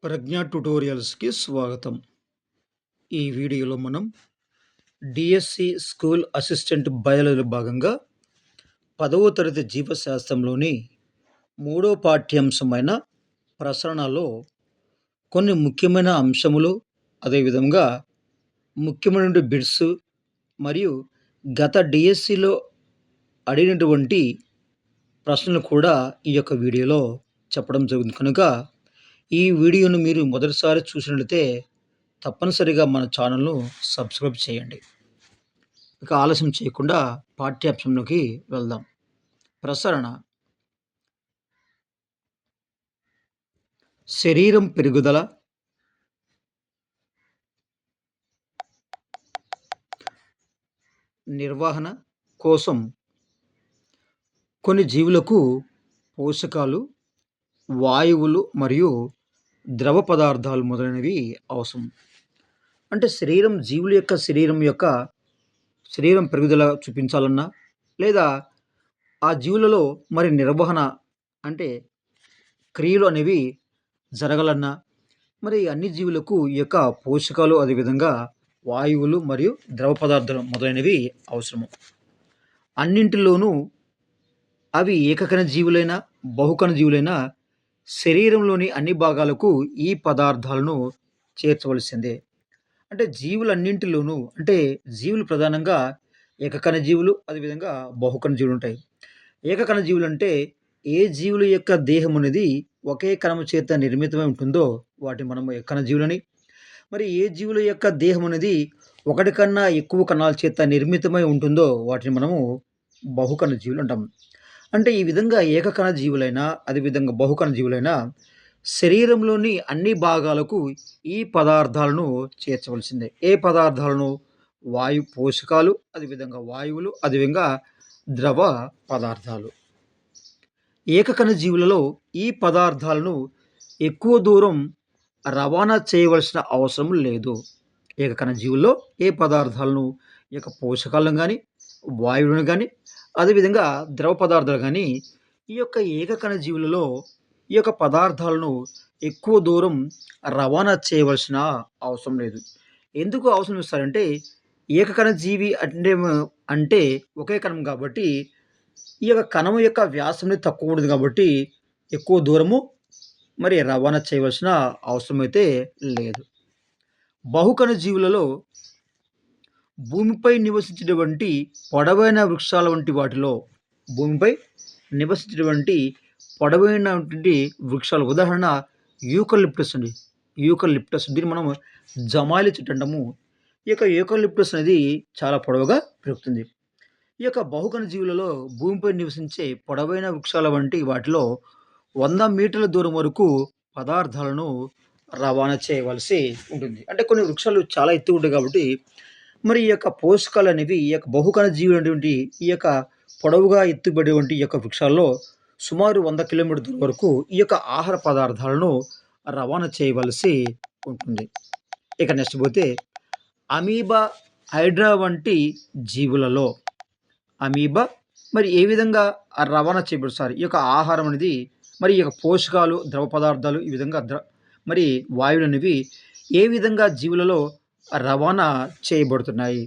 ప్రజ్ఞ ట్యుటోరియల్స్‌కి స్వాగతం. ఈ వీడియోలో మనం డీఎస్సీ స్కూల్ అసిస్టెంట్ బయాలజీలో భాగంగా 10వ తరగతి జీవశాస్త్రంలోని మూడో పాఠ్యాంశమైన ప్రసరణలో కొన్ని ముఖ్యమైన అంశములు, అదేవిధంగా ముఖ్యమైనటువంటి బిట్స్ మరియు గత డీఎస్సీలో అడిగినటువంటి ప్రశ్నలు కూడా ఈ యొక్క వీడియోలో చెప్పడం జరుగుతుంది కనుక, ఈ వీడియోను మీరు మొదటిసారి చూసినట్లయితే తప్పనిసరిగా మన ఛానల్‌ను సబ్స్క్రైబ్ చేయండి. ఇక ఆలస్యం చేయకుండా పాఠ్యాంశంలోకి వెళ్దాం. ప్రసరణ శరీరం పెరుగుదల, నిర్వహణ కోసం కొన్ని జీవులకు పోషకాలు, వాయువులు మరియు ద్రవ పదార్థాలు మొదలైనవి అవసరం. అంటే శరీరం పెరుగుదల చూపించాలన్నా, లేదా ఆ జీవులలో మరి నిర్వహణ అంటే క్రియలు అనేవి జరగాలన్నా, మరి అన్ని జీవులకు ఈ యొక్క పోషకాలు, అదేవిధంగా వాయువులు మరియు ద్రవ పదార్థాలు మొదలైనవి అవసరము. అన్నింటిలోనూ అవి ఏకకణ జీవులైనా, బహుకణ జీవులైనా శరీరంలోని అన్ని భాగాలకు ఈ పదార్థాలను చేర్చవలసిందే. అంటే జీవులు ప్రధానంగా ఏకకణ జీవులు, అదేవిధంగా బహుకణ జీవులు ఉంటాయి. ఏకకణ జీవులు అంటే ఏ జీవుల యొక్క దేహం అనేది ఒకే కణము చేత నిర్మితమై ఉంటుందో వాటిని మనం ఏకకణ జీవులని, మరి ఏ జీవుల యొక్క దేహం అనేది ఒకటి కన్నా ఎక్కువ కణాల చేత నిర్మితమై ఉంటుందో వాటిని మనము బహుకణ జీవులు అంటాం. అంటే ఈ విధంగా ఏకకణ జీవులైనా, అదేవిధంగా బహుకణ జీవులైనా శరీరంలోని అన్ని భాగాలకు ఈ పదార్థాలను చేర్చవలసిందే. ఏ పదార్థాలను? పోషకాలు, అదేవిధంగా వాయువులు, అదేవిధంగా ద్రవ పదార్థాలు. ఏకకణ జీవులలో ఈ పదార్థాలను ఎక్కువ దూరం రవాణా చేయవలసిన అవసరం లేదు. ఏకకణ జీవుల్లో ఏ పదార్థాలను, ఈ యొక్క పోషకాలను గానీ, వాయువులను గానీ, అదేవిధంగా ద్రవ పదార్థాలు గానీ, ఈ యొక్క ఏకకణ జీవులలో ఈ యొక్క పదార్థాలను ఎక్కువ దూరం రవాణా చేయవలసిన అవసరం లేదు. ఎందుకు అవసరం ఇస్తారంటే, ఏకకణ జీవి అంటే ఒకే కణం కాబట్టి, ఈ యొక్క కణం యొక్క వ్యాసం అనేది తక్కువ ఉంటుంది కాబట్టి, ఎక్కువ దూరము మరి రవాణా చేయవలసిన అవసరం అయితే లేదు. బహుకణ జీవులలో భూమిపై నివసించేటువంటి పొడవైన వృక్షాల వంటి వాటిలో భూమిపై నివసించేటువంటి పొడవైనటువంటి వృక్షాలు, ఉదాహరణ యూకలిప్టస్ అండి. దీన్ని మనం జమాలి చెట్టు అంటాము. ఈ యొక్క యూకలిప్టస్ అనేది చాలా పొడవుగా పెరుగుతుంది. ఈ యొక్క బహుకణ జీవులలో భూమిపై నివసించే పొడవైన వృక్షాల వంటి వాటిలో 100 మీటర్ల దూరం వరకు పదార్థాలను రవాణా చేయవలసి ఉంటుంది. అంటే కొన్ని వృక్షాలు చాలా ఎత్తుగా ఉంటాయి కాబట్టి, మరి ఈ యొక్క పోషకాలు అనేవి ఈ యొక్క బహుకణ జీవులైనటువంటి ఈ యొక్క పొడవుగా ఎత్తుబడేటువంటి ఈ యొక్క వృక్షాల్లో సుమారు 100 కిలోమీటర్ల దూరం వరకు ఈ యొక్క ఆహార పదార్థాలను రవాణా చేయవలసి ఉంటుంది. ఇక నెక్స్ట్ పోతే అమీబా, హైడ్రా వంటి జీవులలో అమీబా మరి ఏ విధంగా రవాణా చేయబడుతారు? ఈ యొక్క ఆహారం అనేది, మరి ఈ యొక్క పోషకాలు, ద్రవ పదార్థాలు, ఈ విధంగా మరి వాయువులు అనేవి ఏ విధంగా జీవులలో రవాణా చేయబడుతున్నాయి?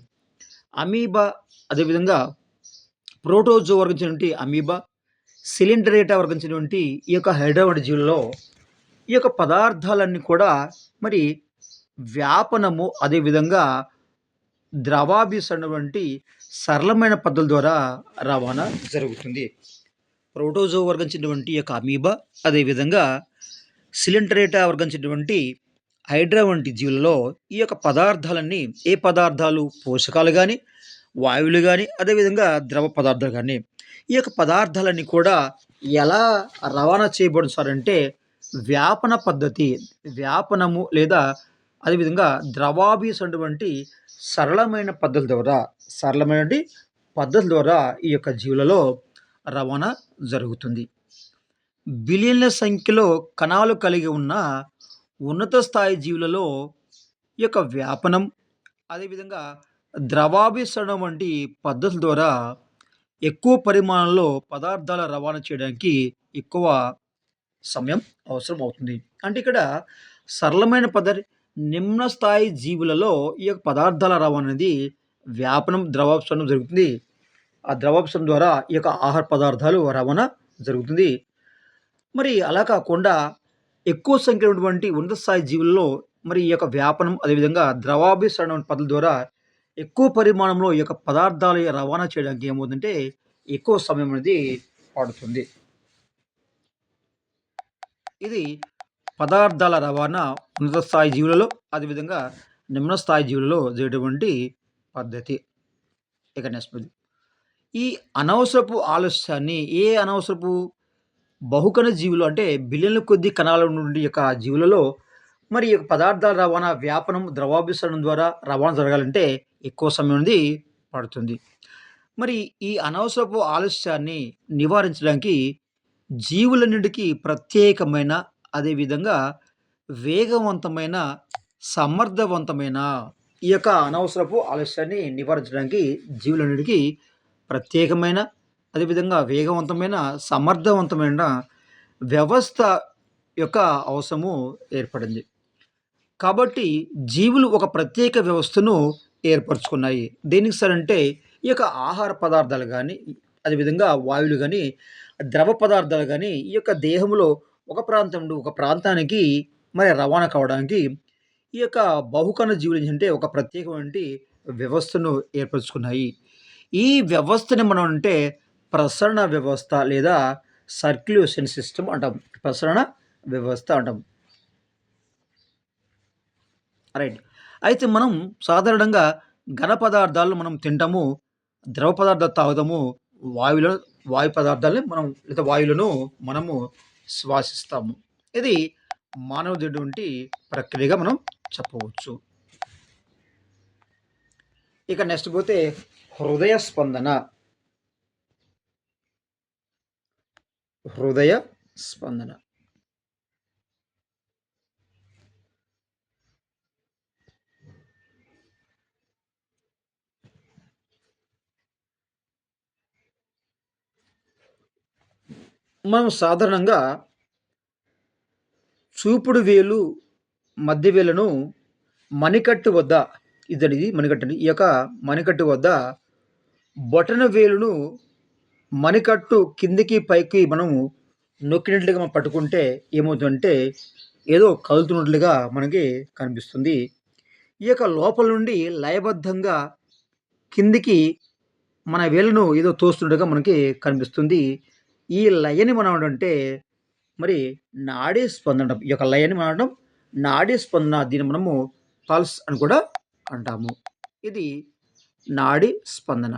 అమీబా, అదేవిధంగా ప్రోటోజో వర్గం చెందినటువంటి అమీబా, సిలిండరేటా వర్గం చెందినటువంటి ఈ యొక్క హైడ్రా వంటి జీవులలో ఈ యొక్క పదార్థాలన్నీ కూడా మరి వ్యాపనము, అదేవిధంగా ద్రవాభిసరణ వంటి సరళమైన పద్ధతుల ద్వారా రవాణా జరుగుతుంది. ప్రోటోజో వర్గం చెందినటువంటి యొక్క అమీబా, అదేవిధంగా సిలిండరేటా వర్గం చెందినటువంటి హైడ్రా వంటి జీవులలో ఈ యొక్క పదార్థాలన్నీ ఏ పదార్థాలు? పోషకాలు కానీ, వాయువులు కానీ, అదేవిధంగా ద్రవ పదార్థాలు కానీ, ఈ యొక్క పదార్థాలన్నీ కూడా ఎలా రవాణా చేయబడుతారంటే వ్యాపన పద్ధతి, వ్యాపనము లేదా అదేవిధంగా ద్రవాభిసరణ వంటి సరళమైన పద్ధతుల ద్వారా ఈ యొక్క జీవులలో రవాణా జరుగుతుంది. బిలియన్ల సంఖ్యలో కణాలు కలిగి ఉన్న ఉన్నత స్థాయి జీవులలో ఈ యొక్క వ్యాపనం, అదేవిధంగా ద్రవాభిసరణ వంటి పద్ధతుల ద్వారా ఎక్కువ పరిమాణంలో పదార్థాల రవాణా చేయడానికి ఎక్కువ సమయం అవసరం అవుతుంది. అంటే ఇక్కడ సరళమైన నిమ్న స్థాయి జీవులలో ఈ యొక్క పదార్థాల రవాణా అనేది వ్యాపనం, ద్రవాంశనం జరుగుతుంది. ఆ ద్రవాంశం ద్వారా ఈ యొక్క ఆహార పదార్థాలు రవాణా జరుగుతుంది. మరి అలా కాకుండా ఎక్కువ సంఖ్యలో ఉన్నటువంటి ఉన్నత స్థాయి జీవుల్లో మరి ఈ యొక్క వ్యాపనం అదేవిధంగా ద్రవాభిసరణ పద్ధతుల ద్వారా ఎక్కువ పరిమాణంలో ఈ యొక్క పదార్థాలు రవాణా చేయడానికి ఏమవుతుందంటే ఎక్కువ సమయం అనేది పడుతుంది. ఇది పదార్థాల రవాణా ఉన్నత స్థాయి జీవులలో అదేవిధంగా నిమ్న స్థాయి జీవులలో జరిగేటువంటి పద్ధతి. ఇక నెక్స్ట్ ఈ అనవసరపు ఆలస్యాన్ని అనవసరపు బహుకణ జీవులు అంటే బిలియన్ల కొద్ది కణాల నుండి యొక్క జీవులలో మరి ఈ యొక్క పదార్థాల రవాణా వ్యాపనం ద్రవాభిసరణం ద్వారా రవాణా జరగాలంటే ఎక్కువ సమయం అనేది పడుతుంది. మరి ఈ అనవసరపు ఆలస్యాన్ని నివారించడానికి జీవులన్నిటికీ ప్రత్యేకమైన అదేవిధంగా వేగవంతమైన, సమర్థవంతమైన ఈ యొక్క అనవసరపు ఆలస్యాన్ని నివారించడానికి జీవులన్నిటికీ ప్రత్యేకమైన, అదేవిధంగా వేగవంతమైన, సమర్థవంతమైన వ్యవస్థ యొక్క అవసరము ఏర్పడింది. కాబట్టి జీవులు ఒక ప్రత్యేక వ్యవస్థను ఏర్పరుచుకున్నాయి. దేనికి సార్ అంటే ఈ యొక్క ఆహార పదార్థాలు గానీ, అదేవిధంగా వాయువులు గానీ, ద్రవ పదార్థాలు గానీ ఈ యొక్క దేహంలో ఒక ప్రాంతం నుండి ఒక ప్రాంతానికి మరి రవాణా కావడానికి ఈ యొక్క బహుకణ జీవులు ఏంటంటే ఒక ప్రత్యేకమైనటువంటి వ్యవస్థను ఏర్పరుచుకున్నాయి. ఈ వ్యవస్థని మనం అంటే ప్రసరణ వ్యవస్థ లేదా సర్క్యులేషన్ సిస్టమ్ అంటాం. ప్రసరణ వ్యవస్థ అంటాం. రైట్. అయితే మనం సాధారణంగా ఘన పదార్థాలను మనం తింటాము. ద్రవ పదార్థాలు తాగుతాము. వాయువులో వాయు పదార్థాలని మనం లేదా వాయువులను మనము శ్వాసిస్తాము. ఇది మానవుడటువంటి ప్రక్రియగా మనం చెప్పవచ్చు. ఇక నెక్స్ట్ పోతే హృదయ స్పందన. హృదయ స్పందన. మనం సాధారణంగా చూపుడు వేలు, మధ్య వేళ్ళను మణికట్టు వద్ద ఇది మణికట్టు ఈ యొక్క మణికట్టు వద్ద బొటన వేలును మణికట్టు కిందికి పైకి మనము నొక్కినట్లుగా మనం పట్టుకుంటే ఏమవుతుందంటే ఏదో కదులుతున్నట్లుగా మనకి కనిపిస్తుంది. ఈ యొక్క లోపల నుండి లయబద్ధంగా కిందికి మన వేళ్ళను ఏదో తోస్తున్నట్టుగా మనకి కనిపిస్తుంది. ఈ లయని మనం అంటే మరి నాడీ స్పందన అంటాం. ఈ యొక్క లయని మనం అనడం నాడీ స్పందన. దీన్ని మనము పల్స్ అని కూడా అంటాము. ఇది నాడీ స్పందన.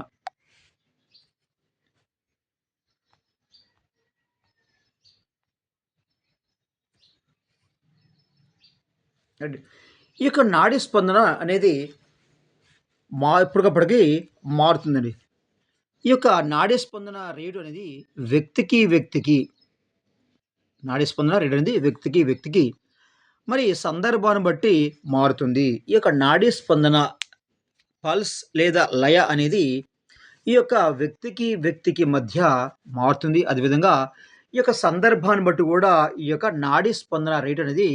ఈ యొక్క నాడీ స్పందన అనేది ఎప్పటికప్పటికి మారుతుందండి. ఈ యొక్క నాడీ స్పందన రేటు అనేది వ్యక్తికి నాడీ స్పందన రేటు అనేది వ్యక్తికి మరి సందర్భాన్ని బట్టి మారుతుంది. ఈ యొక్క నాడీ స్పందన పల్స్ లేదా లయ అనేది ఈ యొక్క వ్యక్తికి మధ్య మారుతుంది. అదేవిధంగా ఈ యొక్క సందర్భాన్ని బట్టి కూడా ఈ యొక్క నాడీ స్పందన రేటు అనేది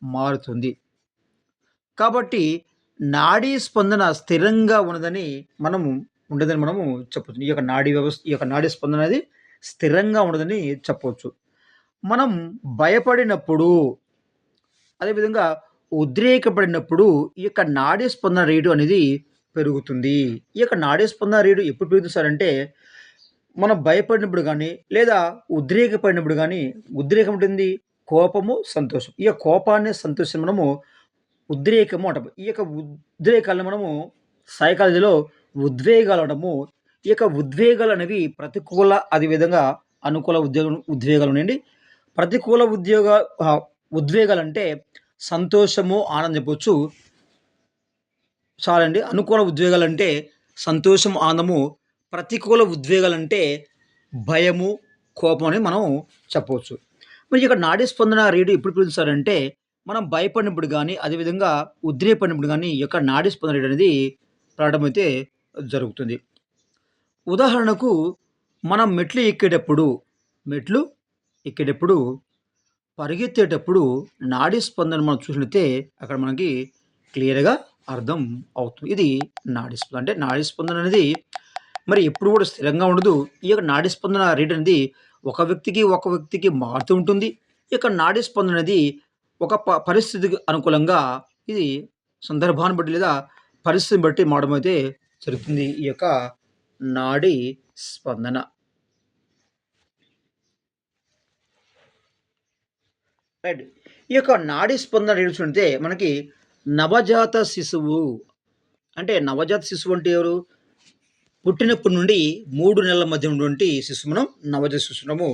మారుతుంది. కాబట్టి నాడీ స్పందన స్థిరంగా ఉండదని మనము చెప్పొచ్చు. ఈ యొక్క ఈ యొక్క నాడీ స్పందన అనేది స్థిరంగా ఉండదని చెప్పవచ్చు. మనం భయపడినప్పుడు, అదేవిధంగా ఉద్రేకపడినప్పుడు ఈ యొక్క నాడీ స్పందన రేటు అనేది పెరుగుతుంది. ఈ యొక్క నాడీ స్పందన రేటు ఎప్పుడు పెరుగుతుంది సార్ అంటే, మనం భయపడినప్పుడు గానీ, లేదా ఉద్రేకపడినప్పుడు గానీ, ఉద్రేకం ఉంటుంది కోపము, సంతోషం. ఈ యొక్క కోపాన్ని, సంతోషం మనము ఉద్రేకము అంటాము. ఈ యొక్క ఉద్రేకాలను మనము సైకాలజీలో ఉద్వేగాలు అంటాము. ఈ యొక్క ఉద్వేగాలు అనేవి ప్రతికూల అదేవిధంగా అనుకూల ఉద్వేగాలు ఉన్నాయండి. ప్రతికూల ఉద్వేగాలంటే సంతోషము, ఆనందం చెప్పొచ్చు. చాలండి. అనుకూల ఉద్వేగాలంటే సంతోషం, ఆనందము. ప్రతికూల ఉద్వేగాలంటే భయము, కోపం అని మనం చెప్పవచ్చు. మరి ఇక్కడ నాడీ స్పందన రేటు ఎప్పుడు పెరుగుతారంటే మనం భయపడినప్పుడు గానీ, అదేవిధంగా ఉద్రేకపడినప్పుడు గానీ ఈ యొక్క నాడీ స్పందన రేటు అనేది పెరగడం అయితే జరుగుతుంది. ఉదాహరణకు మనం మెట్లు ఎక్కేటప్పుడు పరిగెత్తేటప్పుడు నాడీ స్పందన మనం చూసినట్లయితే అక్కడ మనకి క్లియర్‌గా అర్థం అవుతుంది. ఇది నాడీ స్పందన. అంటే నాడీ స్పందన అనేది మరి ఎప్పుడు కూడా స్థిరంగా ఉండదు. ఈ యొక్క నాడీ స్పందన రేట్ అనేది ఒక వ్యక్తికి మారుతూ ఉంటుంది. ఈ యొక్క నాడీ స్పందన అనేది ఒక పరిస్థితికి అనుకూలంగా ఇది సందర్భాన్ని బట్టి లేదా పరిస్థితిని బట్టి మారడం అయితే జరుగుతుంది. ఈ యొక్క నాడీ స్పందన. రైట్. ఈ యొక్క నాడీ స్పందన రేట్ చూసుకుంటే మనకి నవజాత శిశువు అంటే నవజాత శిశువు అంటే ఎవరు? పుట్టినప్పటి నుండి 3 నెలల మధ్య ఉన్నటువంటి శిశువు మనం నవజాత శిశువు అంటాము.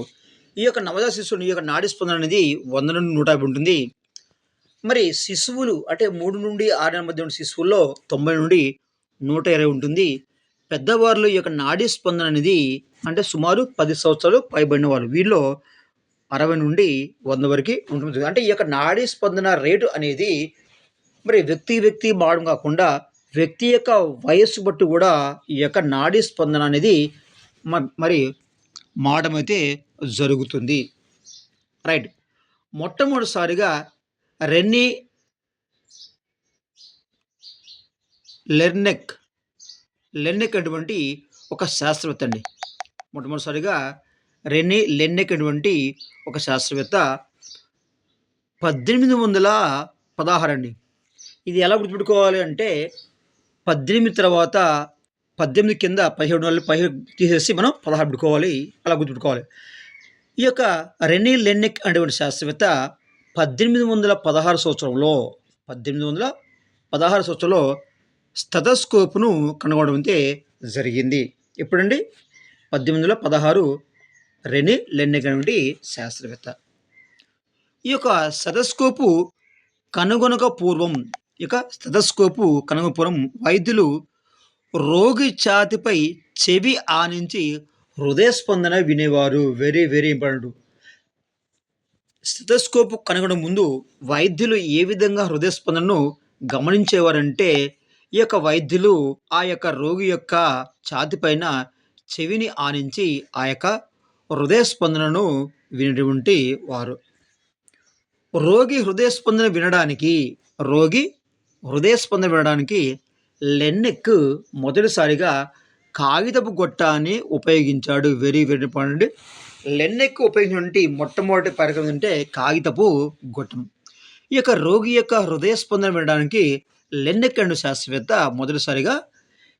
ఈ యొక్క నవజాత శిశువుని ఈ యొక్క నాడీ స్పందన అనేది 100 నుండి 150 ఉంటుంది. మరి శిశువులు అంటే 3 నుండి 6 నెలల మధ్య ఉన్న శిశువుల్లో 90 నుండి 120 ఉంటుంది. పెద్దవారిలో ఈ యొక్క నాడీ స్పందన అనేది అంటే సుమారు 10 సంవత్సరాలు పైబడిన వాళ్ళు. వీరిలో 60 నుండి 100 వరకి ఉంటుంది. అంటే ఈ యొక్క నాడీ స్పందన రేటు అనేది మరి వ్యక్తి మారడం కాకుండా వ్యక్తి యొక్క వయస్సు బట్టి కూడా ఈ యొక్క నాడీ స్పందన అనేది మరి మారడం అయితే జరుగుతుంది. రైట్. మొట్టమొదటిసారిగా రెన్నీ లెర్నెక్ అటువంటి ఒక శాస్త్రవేత్త అండి. మొట్టమొదటిసారిగా రెన్నీ లెర్నెక్ అటువంటి ఒక శాస్త్రవేత్త 1816 అండి. ఇది ఎలా గుర్తుపెట్టుకోవాలి అంటే 18 తర్వాత 18 కింద 17 తీసేసి మనం 16 పెట్టుకోవాలి. అలా గుర్తుపెట్టుకోవాలి. ఈ యొక్క రెనీ లెన్నిక్ అనేటువంటి శాస్త్రవేత్త 1816 సంవత్సరంలో స్టెథోస్కోప్‌ను కనుగొనడం అయితే జరిగింది. ఎప్పుడండి? 1816 రెనీ లెన్నిక్ అనేటువంటి శాస్త్రవేత్త. ఈ యొక్క స్టెథోస్కోపు కనుగొనక పూర్వం వైద్యులు రోగి ఛాతీపై చెవి ఆనించి హృదయ స్పందన వినేవారు. Very very important. స్టెథోస్కోప్ కనుగొనక ముందు వైద్యులు ఏ విధంగా హృదయ స్పందనను గమనించేవారంటే ఈ యొక్క వైద్యులు ఆ యొక్క రోగి యొక్క ఛాతీ పైన చెవిని ఆనించి ఆ యొక్క హృదయ స్పందనను వినేటువంటి వారు. రోగి హృదయ స్పందన వినడానికి లెన్నెక్ మొదటిసారిగా కాగితపు గొట్టాన్ని ఉపయోగించాడు. Very very important. లెన్నెక్ ఉపయోగించినటువంటి మొట్టమొదటి పరికరం అంటే కాగితపు గొట్టం. ఈ యొక్క రోగి యొక్క హృదయ స్పందన వినడానికి లెన్నెక్ అనే శాస్త్రవేత్త మొదటిసారిగా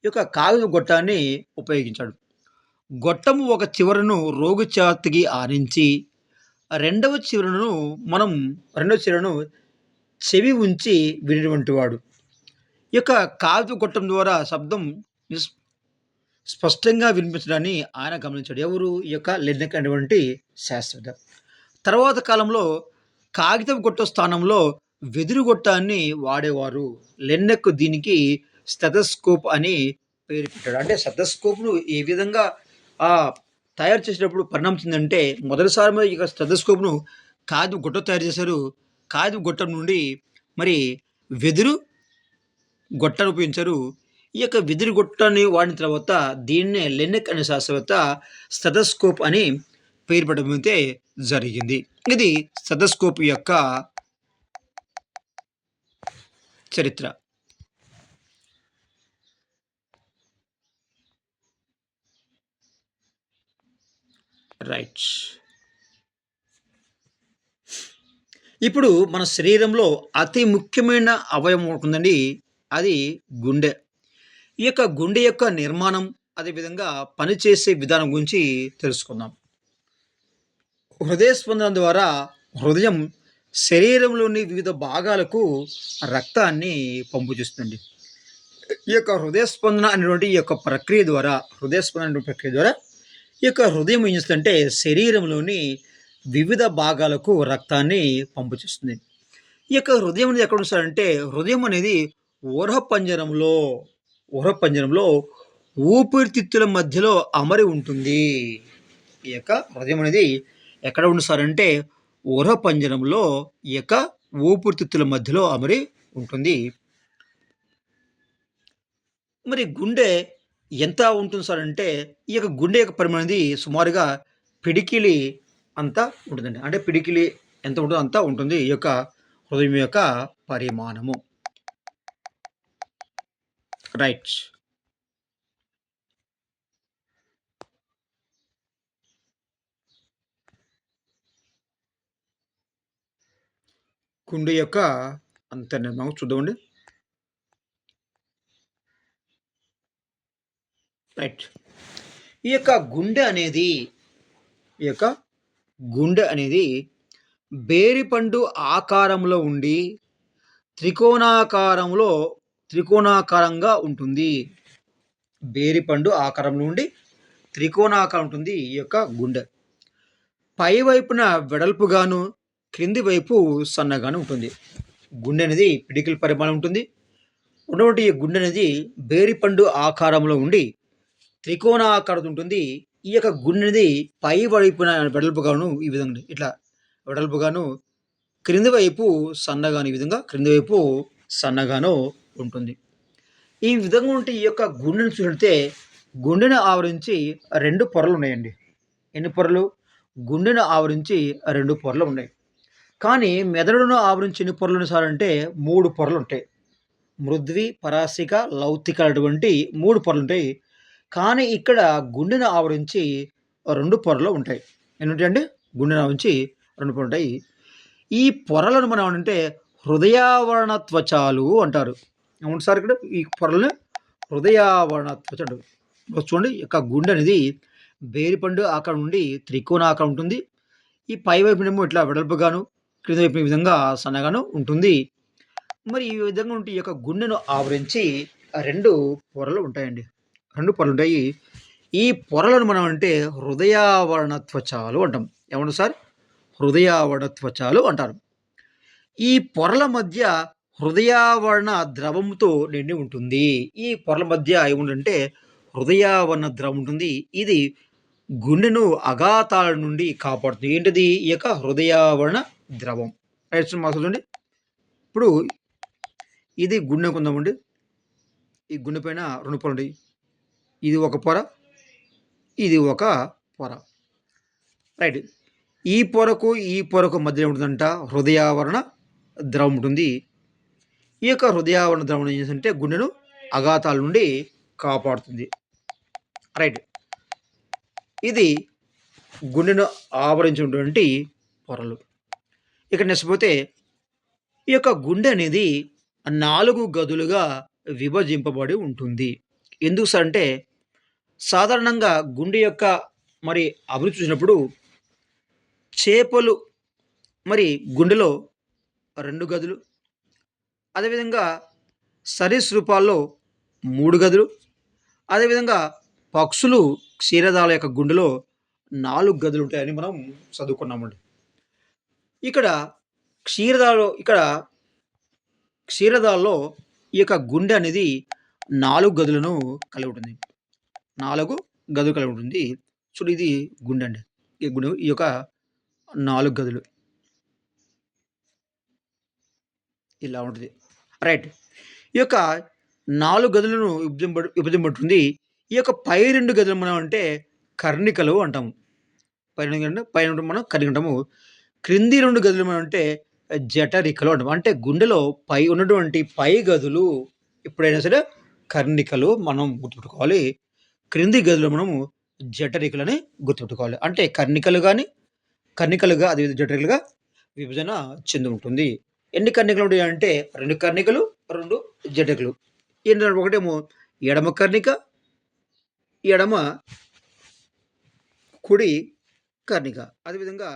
ఈ యొక్క కాగితపు గొట్టాన్ని ఉపయోగించాడు. గొట్టము ఒక చివరను రోగి ఛాతీకి ఆనించి రెండవ చివరను చెవి ఉంచి వినేటువంటి వాడు. ఈ యొక్క కాగితపు గొట్టం ద్వారా శబ్దం స్పష్టంగా వినిపించడాన్ని ఆయన గమనించాడు. ఎవరు? ఈ యొక్క లెన్నెక్ అనేటువంటి శాస్త్రవేత్త. తర్వాత కాలంలో కాగితపు గొట్టం స్థానంలో వెదురు గొట్టాన్ని వాడేవారు. లెన్నెక్ దీనికి స్టెథోస్కోప్ అని పేరు పెట్టాడు. అంటే స్టెథోస్కోప్‌ను ఏ విధంగా తయారు చేసేటప్పుడు పరిణమించిందంటే మొదటిసారి ఈ యొక్క స్టెథోస్కోప్‌ను కాగితపు గొట్టం తయారు చేశారు. కాగితపు గొట్టం నుండి మరి వెదురు గొట్టాన్ని ఉపయోగించారు. ఈ యొక్క వెదురు గొట్టాన్ని వాడిన తర్వాత దీన్నే లెన్నెక్ అనే శాస్త్రవేత్త స్టెథోస్కోప్ అని పేరు పెట్టడం అయితే జరిగింది. ఇది స్టెథోస్కోప్ యొక్క చరిత్ర. రైట్. ఇప్పుడు మన శరీరంలో అతి ముఖ్యమైన అవయవం ఉంటుందండి. అది గుండె. ఈ యొక్క గుండె యొక్క నిర్మాణం అదేవిధంగా పనిచేసే విధానం గురించి తెలుసుకుందాం. హృదయ స్పందన ద్వారా హృదయం శరీరంలోని వివిధ భాగాలకు రక్తాన్ని పంపు చేస్తుంది. ఈ యొక్క హృదయ స్పందన అనేటువంటి ఈ యొక్క ప్రక్రియ ద్వారా ఈ యొక్క హృదయం ఏం చేస్తుందంటే శరీరంలోని వివిధ భాగాలకు రక్తాన్ని పంపు చేస్తుంది. ఈ యొక్క హృదయం అనేది ఎక్కడ ఉంచాలంటే హృదయం అనేది ఊరపంజరంలో ఊపిరితిత్తుల మధ్యలో అమరి ఉంటుంది. ఈ యొక్క హృదయం అనేది ఎక్కడ ఉంచారంటే ఊరపంజరంలో ఈ యొక్క ఊపిరితిత్తుల మధ్యలో అమరి ఉంటుంది. మరి గుండె ఎంత ఉంటుంది సార్ అంటే ఈ యొక్క గుండె యొక్క పరిమాణం అనేది సుమారుగా పిడికిలి అంతా ఉంటుందండి. అంటే పిడికిలి ఎంత ఉంటుందో అంత ఉంటుంది ఈ యొక్క హృదయం యొక్క పరిమాణము. రైట్. గుండె యొక్క అంతర్నిర్మాణం చూద్దామండి. రైట్. ఈ యొక్క గుండె అనేది ఈ యొక్క గుండె అనేది బేరిపండు ఆకారంలో ఉండి త్రికోణాకారంలో త్రికోణాకారంగా ఉంటుంది. బేరిపండు ఆకారంలో ఉండి త్రికోణాకారం ఉంటుంది ఈ యొక్క గుండె. పై వైపున వెడల్పుగాను క్రింది వైపు సన్నగాను ఉంటుంది. గుండె అనేది పిడికిల పరిమాణం ఉంటుంది. ఉన్నటువంటి ఈ గుండె అనేది బేరిపండు ఆకారంలో ఉండి త్రికోణాకారం ఉంటుంది. ఈ యొక్క గుండె అనేది పై వైపున వెడల్పుగాను ఈ విధంగా ఇట్లా వెడల్పుగాను క్రింది వైపు సన్నగాను ఈ విధంగా క్రింది వైపు సన్నగాను ఉంటుంది. ఈ విధంగా ఉంటే ఈ యొక్క గుండెను చూస్తే గుండెను ఆవరించి 2 పొరలు ఉన్నాయండి. ఎన్ని పొరలు? గుండెను ఆవరించి 2 పొరలు ఉన్నాయి. కానీ మెదడును ఆవరించి ఎన్ని పొరలు సార్ అంటే 3 పొరలు ఉంటాయి. మృద్వి, పరాసిక, లౌతిక అటువంటి 3 పొరలు ఉంటాయి. కానీ ఇక్కడ గుండెను ఆవరించి 2 పొరలు ఉంటాయి. ఏంటంటే గుండెను ఆవరించి 2 పొరలు ఉంటాయి. ఈ పొరలను మనం అంటే హృదయావరణ త్వచాలు అంటారు. ఏమంటారు సార్ ఇక్కడ ఈ పొరలను? హృదయావరణ త్వచ అంటారు. చూడండి యొక్క గుండె అనేది బేరిపండు ఆకారం నుండి త్రికోణాకారం ఉంటుంది. ఈ పై వైపునేమో ఇట్లా వెడల్పుగాను క్రింది వైపు ఈ విధంగా సన్నగాను ఉంటుంది. మరి ఈ విధంగా ఉంటే ఈ యొక్క గుండెను ఆవరించి 2 పొరలు ఉంటాయండి. 2 పొరలు ఉంటాయి. ఈ పొరలను మనం అంటే హృదయావరణ త్వచాలు అంటాం. ఏమంటారు సార్? హృదయావరణ త్వచాలు అంటారు. ఈ పొరల మధ్య హృదయావరణ ద్రవంతో నిండి ఉంటుంది. ఈ పొరల మధ్య ఏముందంటే హృదయావరణ ద్రవం ఉంటుంది. ఇది గుండెను అఘాతాల నుండి కాపాడుతుంది. ఏంటిది? ఈ యొక్క హృదయావరణ ద్రవం. రైట్ చూడండి. ఇప్పుడు ఇది గుండె కొందామండి. ఈ గుండె పైన 2 పొరలు ఉంటాయి. ఇది ఒక పొర, ఇది ఒక పొర. రైట్. ఈ పొరకు మధ్య ఏముంటుందంట? హృదయావరణ ద్రవం ఉంటుంది. ఈ యొక్క హృదయావరణ ద్రవం ఏం చేస్తుందంటే గుండెను అఘాతాల నుండి కాపాడుతుంది. రైట్. ఇది గుండెను ఆవరించినటువంటి పొరలు. ఇక నెక్స్ట్ పోతే ఈ యొక్క గుండె అనేది 4 గదులుగా విభజింపబడి ఉంటుంది. ఎందుకు సార్ అంటే సాధారణంగా గుండె యొక్క మరి అభివృద్ధి చూసినప్పుడు చేపలు మరి గుండెలో 2 గదులు, అదేవిధంగా సరీసృపాల్లో 3 గదులు, అదేవిధంగా పక్షులు క్షీరదాల యొక్క గుండెలో 4 గదులు ఉంటాయని మనం చదువుకున్నామండి. ఇక్కడ క్షీరదాల్లో ఈ యొక్క గుండె అనేది 4 గదులను కలిగి ఉంటుంది. 4 గదులు కలిగి ఉంటుంది. చూడు ఇది గుండె అండి. ఈ యొక్క 4 గదులు ఇలా ఉంటుంది. రైట్. ఈ యొక్క 4 గదులను విభజింపబడుతుంది. ఈ యొక్క పై 2 గదులు మనం అంటే కర్ణికలు అంటాము. పైన మనం కర్ణిక అంటాము. క్రింది 2 గదులు మనం అంటే జఠరికలు అంటాము. అంటే గుండెలో పై ఉన్నటువంటి పై గదులు ఎప్పుడైనా సరే కర్ణికలు మనం గుర్తుపెట్టుకోవాలి. క్రింది గదులు మనము జఠరికలని గుర్తుపెట్టుకోవాలి. అంటే కర్ణికలుగా అదేవిధంగా జఠరికలుగా విభజన చెంది ఉంటుంది. ఎన్ని కర్ణికలు ఉంటాయి అంటే 2 కర్ణికలు, 2 జఠరికలు. ఏంటంటే ఒకటేమో ఎడమ కర్ణిక, ఎడమ కుడి కర్ణిక. అదేవిధంగా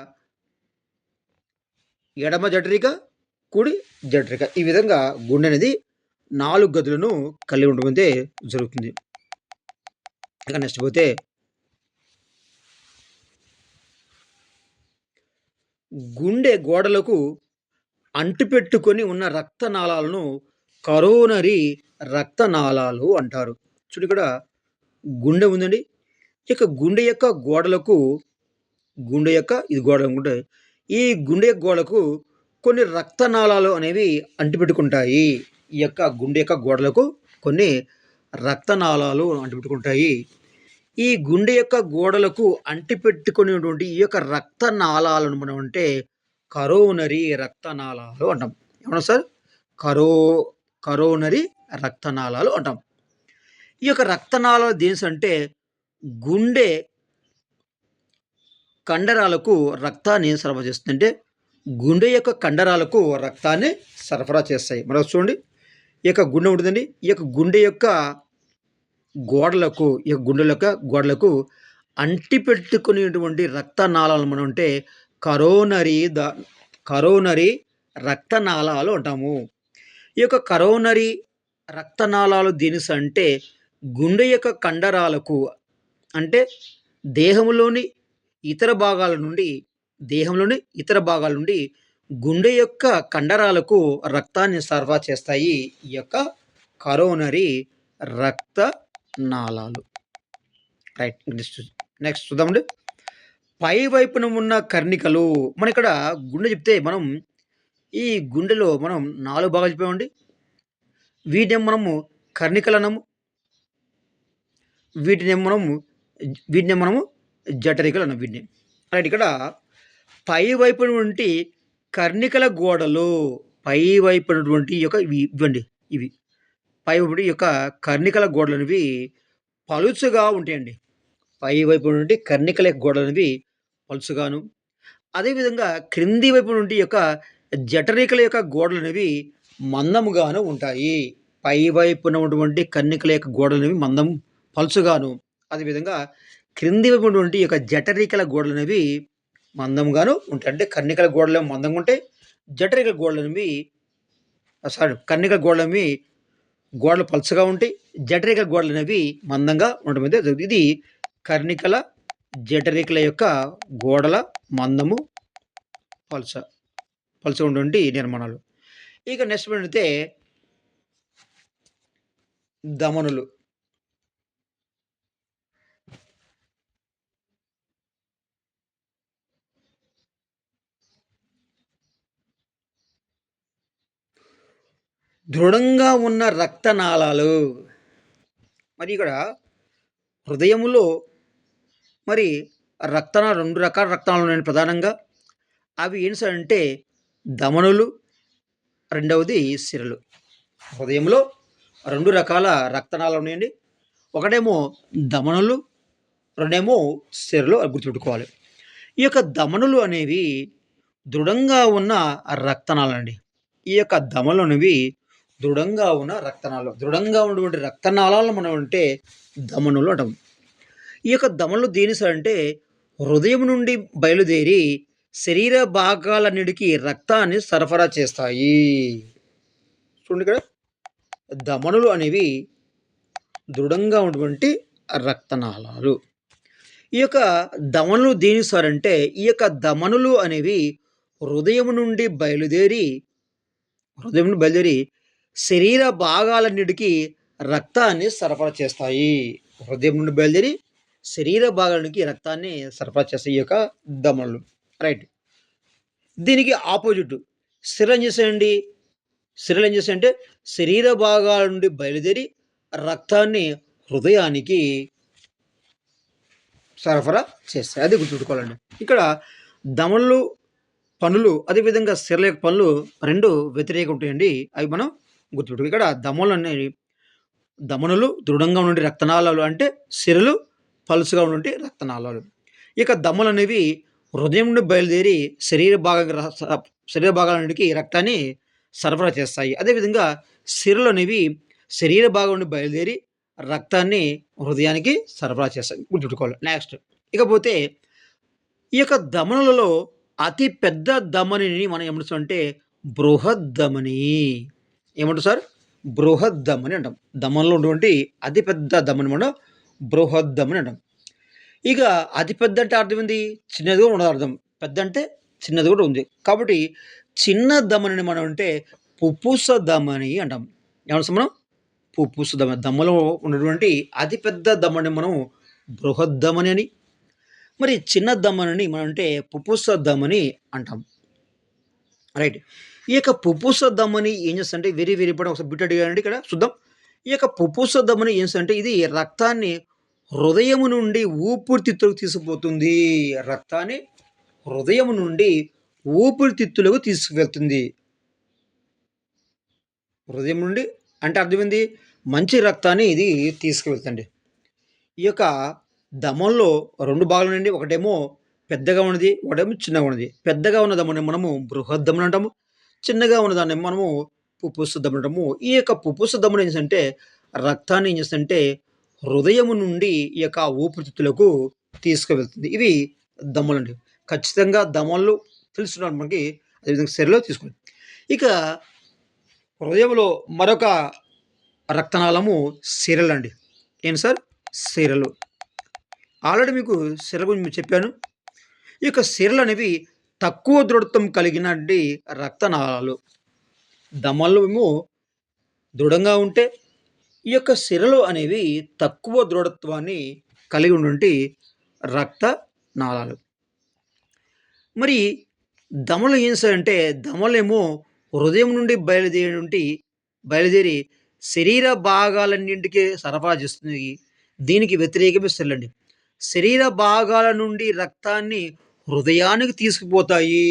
ఎడమ జఠరిక, కుడి జఠరిక. ఈ విధంగా గుండె అనేది 4 గదులను కలిగి ఉండడం జరుగుతుంది. ఇక నెక్స్ట్ పోతే గుండె గోడలకు అంటుపెట్టుకొని ఉన్న రక్తనాళాలను కరోనరీ రక్తనాళాలు అంటారు. చూడు ఇక్కడ గుండె ఉందండి. ఇక గుండె యొక్క గోడలకు ఇది గోడ అనుకుంటే ఈ గుండె గోడకు కొన్ని రక్తనాళాలు అనేవి అంటిపెట్టుకుంటాయి. ఈ యొక్క గుండె యొక్క గోడలకు కొన్ని రక్తనాళాలు అంటిపెట్టుకుంటాయి. ఈ గుండె యొక్క గోడలకు అంటిపెట్టుకునేటువంటి ఈ యొక్క రక్తనాళాలను మనం అంటే కరోనరీ రక్తనాళాలు అంటాం. ఏమన్నా సార్? కరో కరోనరీ రక్తనాళాలు అంటాం. ఈ యొక్క రక్తనాళాలు దేనిసంటే గుండె కండరాలకు రక్తాన్ని సరఫరా చేస్తుంది. అంటే గుండె యొక్క కండరాలకు రక్తాన్ని సరఫరా చేస్తాయి. మరొకటి చూడండి. ఈ యొక్క గుండె ఉంటుందండి. ఈ యొక్క గుండె యొక్క గోడలకు అంటిపెట్టుకునేటువంటి రక్తనాళాలు మనం అంటే కరోనరీ ద కరోనరీ రక్తనాళాలు అంటాము. ఈ యొక్క కరోనరీ రక్తనాళాలు దేనిసంటే గుండె యొక్క కండరాలకు అంటే దేహంలోని ఇతర భాగాల నుండి గుండె యొక్క కండరాలకు రక్తాన్ని సరఫరా చేస్తాయి ఈ యొక్క కరోనరీ రక్తనాళాలు. రైట్. నెక్స్ట్ చూద్దామండి. పై వైపున ఉన్న కర్ణికలు మనం ఇక్కడ గుండె చెప్తే మనం ఈ గుండెలో మనం 4 భాగాలు చెప్పామండి. వీటిని మనము కర్ణికలు అనము. వీటిని మనము జఠరికలు అన్నాం వీటిని. రైట్. ఇక్కడ పై వైపున నుండి కర్ణికల గోడలు పై వైపునటువంటి ఇవి పై వైపు యొక్క కర్ణికల గోడలు అనేవి పలుచగా ఉంటాయండి. పై వైపు నుండి కర్ణికల గోడలు అనేవి పలుచగాను, అదేవిధంగా క్రింది వైపు నుండి యొక్క జఠరికల యొక్క గోడలు అనేవి మందముగాను ఉంటాయి. పై వైపున ఉన్నటువంటి కర్ణికల యొక్క గోడలు అనేవి పలుచగాను, అదేవిధంగా క్రింది వైపు ఉన్నటువంటి యొక్క జఠరికల గోడలు అనేవి మందంగాను ఉంటాయి. అంటే కర్ణికల గోడలు మందంగా ఉంటాయి, జఠరికల గోడలు అనేవి కర్ణికల గోడలు అనేవి గోడలు పలుచగా ఉంటాయి, జఠరికల గోడలు అనేవి మందంగా ఉండడం అయితే జరుగుతుంది. ఇది కర్ణికల జఠరికల యొక్క గోడల మందము పలుచగా ఉన్నటువంటి నిర్మాణాలు. ఇక నెక్స్ట్ అయితే ధమనులు. దృఢంగా ఉన్న రక్తనాళాలు. మరి ఇక్కడ హృదయములో మరి 2 రకాల రక్తనాళాలు ఉన్నాయండి ప్రధానంగా. అవి ఏంటంటే ధమనులు, రెండవది సిరలు. హృదయంలో 2 రకాల రక్తనాళాలు ఉన్నాయండి. ఒకటేమో ధమనులు, రెండేమో సిరలు. గుర్తుపెట్టుకోవాలి. ఈ యొక్క ధమనులు అనేవి దృఢంగా ఉన్న రక్తనాళాలండి. ఈ యొక్క ధమనులు అనేవి దృఢంగా ఉన్న రక్తనాళాలు. దృఢంగా ఉన్నటువంటి రక్తనాళాలను మనం అంటే ధమనులు అంటాం. ఈ యొక్క ధమనులు దేనిసంటే హృదయం నుండి బయలుదేరి శరీర భాగాలన్నిటికీ రక్తాన్ని సరఫరా చేస్తాయి. చూడండి ఇక్కడ ధమనులు అనేవి దృఢంగా ఉన్నటువంటి రక్తనాళాలు. ఈ యొక్క ధమనులు దేనిసారంటే ఈ యొక్క ధమనులు అనేవి హృదయం నుండి బయలుదేరి శరీర భాగాలన్నిటికీ రక్తాన్ని సరఫరా చేస్తాయి. హృదయం నుండి బయలుదేరి శరీర భాగాలకి రక్తాన్ని సరఫరా చేస్తాయి ఈ యొక్క ధమనులు. రైట్. దీనికి ఆపోజిట్ సిరలు ఏం చేస్తాయంటే శరీర భాగాల నుండి బయలుదేరి రక్తాన్ని హృదయానికి సరఫరా చేస్తాయి. అది గుర్తుపెట్టుకోవాలండి. ఇక్కడ ధమనులు పనులు అదేవిధంగా సిరల యొక్క పనులు 2 వ్యతిరేకంగా ఉంటాయండి. అవి మనం గుర్తుపెట్టుకో. ఇక్కడ ధమనులు దృఢంగా ఉండే రక్తనాళాలు అంటే సిరలు పలుసుగా ఉండే రక్తనాళాలు. ఇక ధమనులు అనేవి హృదయం నుండి బయలుదేరి శరీర భాగాలన్నిటికీ రక్తాన్ని సరఫరా చేస్తాయి. అదేవిధంగా సిరలు అనేవి శరీర భాగం నుండి బయలుదేరి రక్తాన్ని హృదయానికి సరఫరా చేస్తాయి. గుర్తుపెట్టుకోవాలి. నెక్స్ట్ ఇకపోతే ఈ యొక్క ధమనులలో అతి పెద్ద ధమనిని మనం ఏమంటామంటే బృహద్ధమని. ఏమంటారు సార్? బృహద్ధమని అంటాం. ధమనిలో ఉన్నటువంటి అతిపెద్ద ధమని మనం బృహద్ధమని అంటాం. ఇక అతిపెద్ద అంటే అర్థం ఏంది? చిన్నది కూడా ఉండదు అర్థం. పెద్ద అంటే చిన్నది కూడా ఉంది. కాబట్టి చిన్న ధమనిని మనం అంటే పుప్పుస ధమని అంటాం. ఏమంటాం మనం? పుప్పుస ధమని. ధమలో ఉన్నటువంటి అతిపెద్ద ధమని మనం బృహద్ధమని అని, మరి చిన్న ధమనిని మనం అంటే పుప్పుస ధమని అంటాం. రైట్. ఈ యొక్క పుప్పుస ధమని ఏం చేస్తుందంటే వెరీ వెరీ ఇంపార్టెంట్. ఒకసారి బిట్ అడిగానండి ఇక్కడ చూద్దాం. ఈ యొక్క పుప్పుస ధమని ఏం చేస్తుందంటే ఇది రక్తాన్ని హృదయం నుండి ఊపిరితిత్తులకు తీసుకుపోతుంది. రక్తాన్ని హృదయం నుండి ఊపిరితిత్తులకు తీసుకువెళ్తుంది. హృదయం నుండి అంటే అర్థమైంది మంచి రక్తాన్ని ఇది తీసుకువెళ్తుంది. ఈ యొక్క దమంలో 2 భాగాలున్నాయండి. ఒకటేమో పెద్దగా ఉన్నది. ఒకటేమో చిన్నగా ఉన్నది. పెద్దగా ఉన్న దమని మనము బృహద్దమని అంటాము. చిన్నగా ఉన్నదాన్ని మనము పుప్పుస దమని అంటాము. ఈ యొక్క పుప్పుస దమని ఏం చేస్తుందంటే రక్తాన్ని ఏం చేస్తుందంటే హృదయము నుండి ఈ యొక్క ఊపిరితిత్తులకు తీసుకువెళ్తుంది. ఇవి దమ్ములండి. ఖచ్చితంగా దమనులు తెలుసున్నాడు మనకి. అదేవిధంగా శరీరంలో తీసుకుంది. ఇక హృదయంలో మరొక రక్తనాళము సిరలండి. ఏంటి సార్? సిరలు. ఆల్రెడీ మీకు సిరల గురించి చెప్పాను. ఈ యొక్క సిరలనేవి తక్కువ దృఢత్వం కలిగినటి రక్తనాళాలు. దమనులు ఏమో దృఢంగా ఉంటే, ఈ యొక్క సిరలు అనేవి తక్కువ దృఢత్వాన్ని కలిగి ఉన్నటువంటి రక్తనాళాలు. మరి దమనులు ఏం చేస్తాయంటే, దమనులేమో హృదయం నుండి బయలుదేరి శరీర భాగాలన్నింటికి సరఫరా చేస్తుంది. దీనికి వ్యతిరేకమే సిరలండి. శరీర భాగాల నుండి రక్తాన్ని హృదయానికి తీసుకుపోతాయి.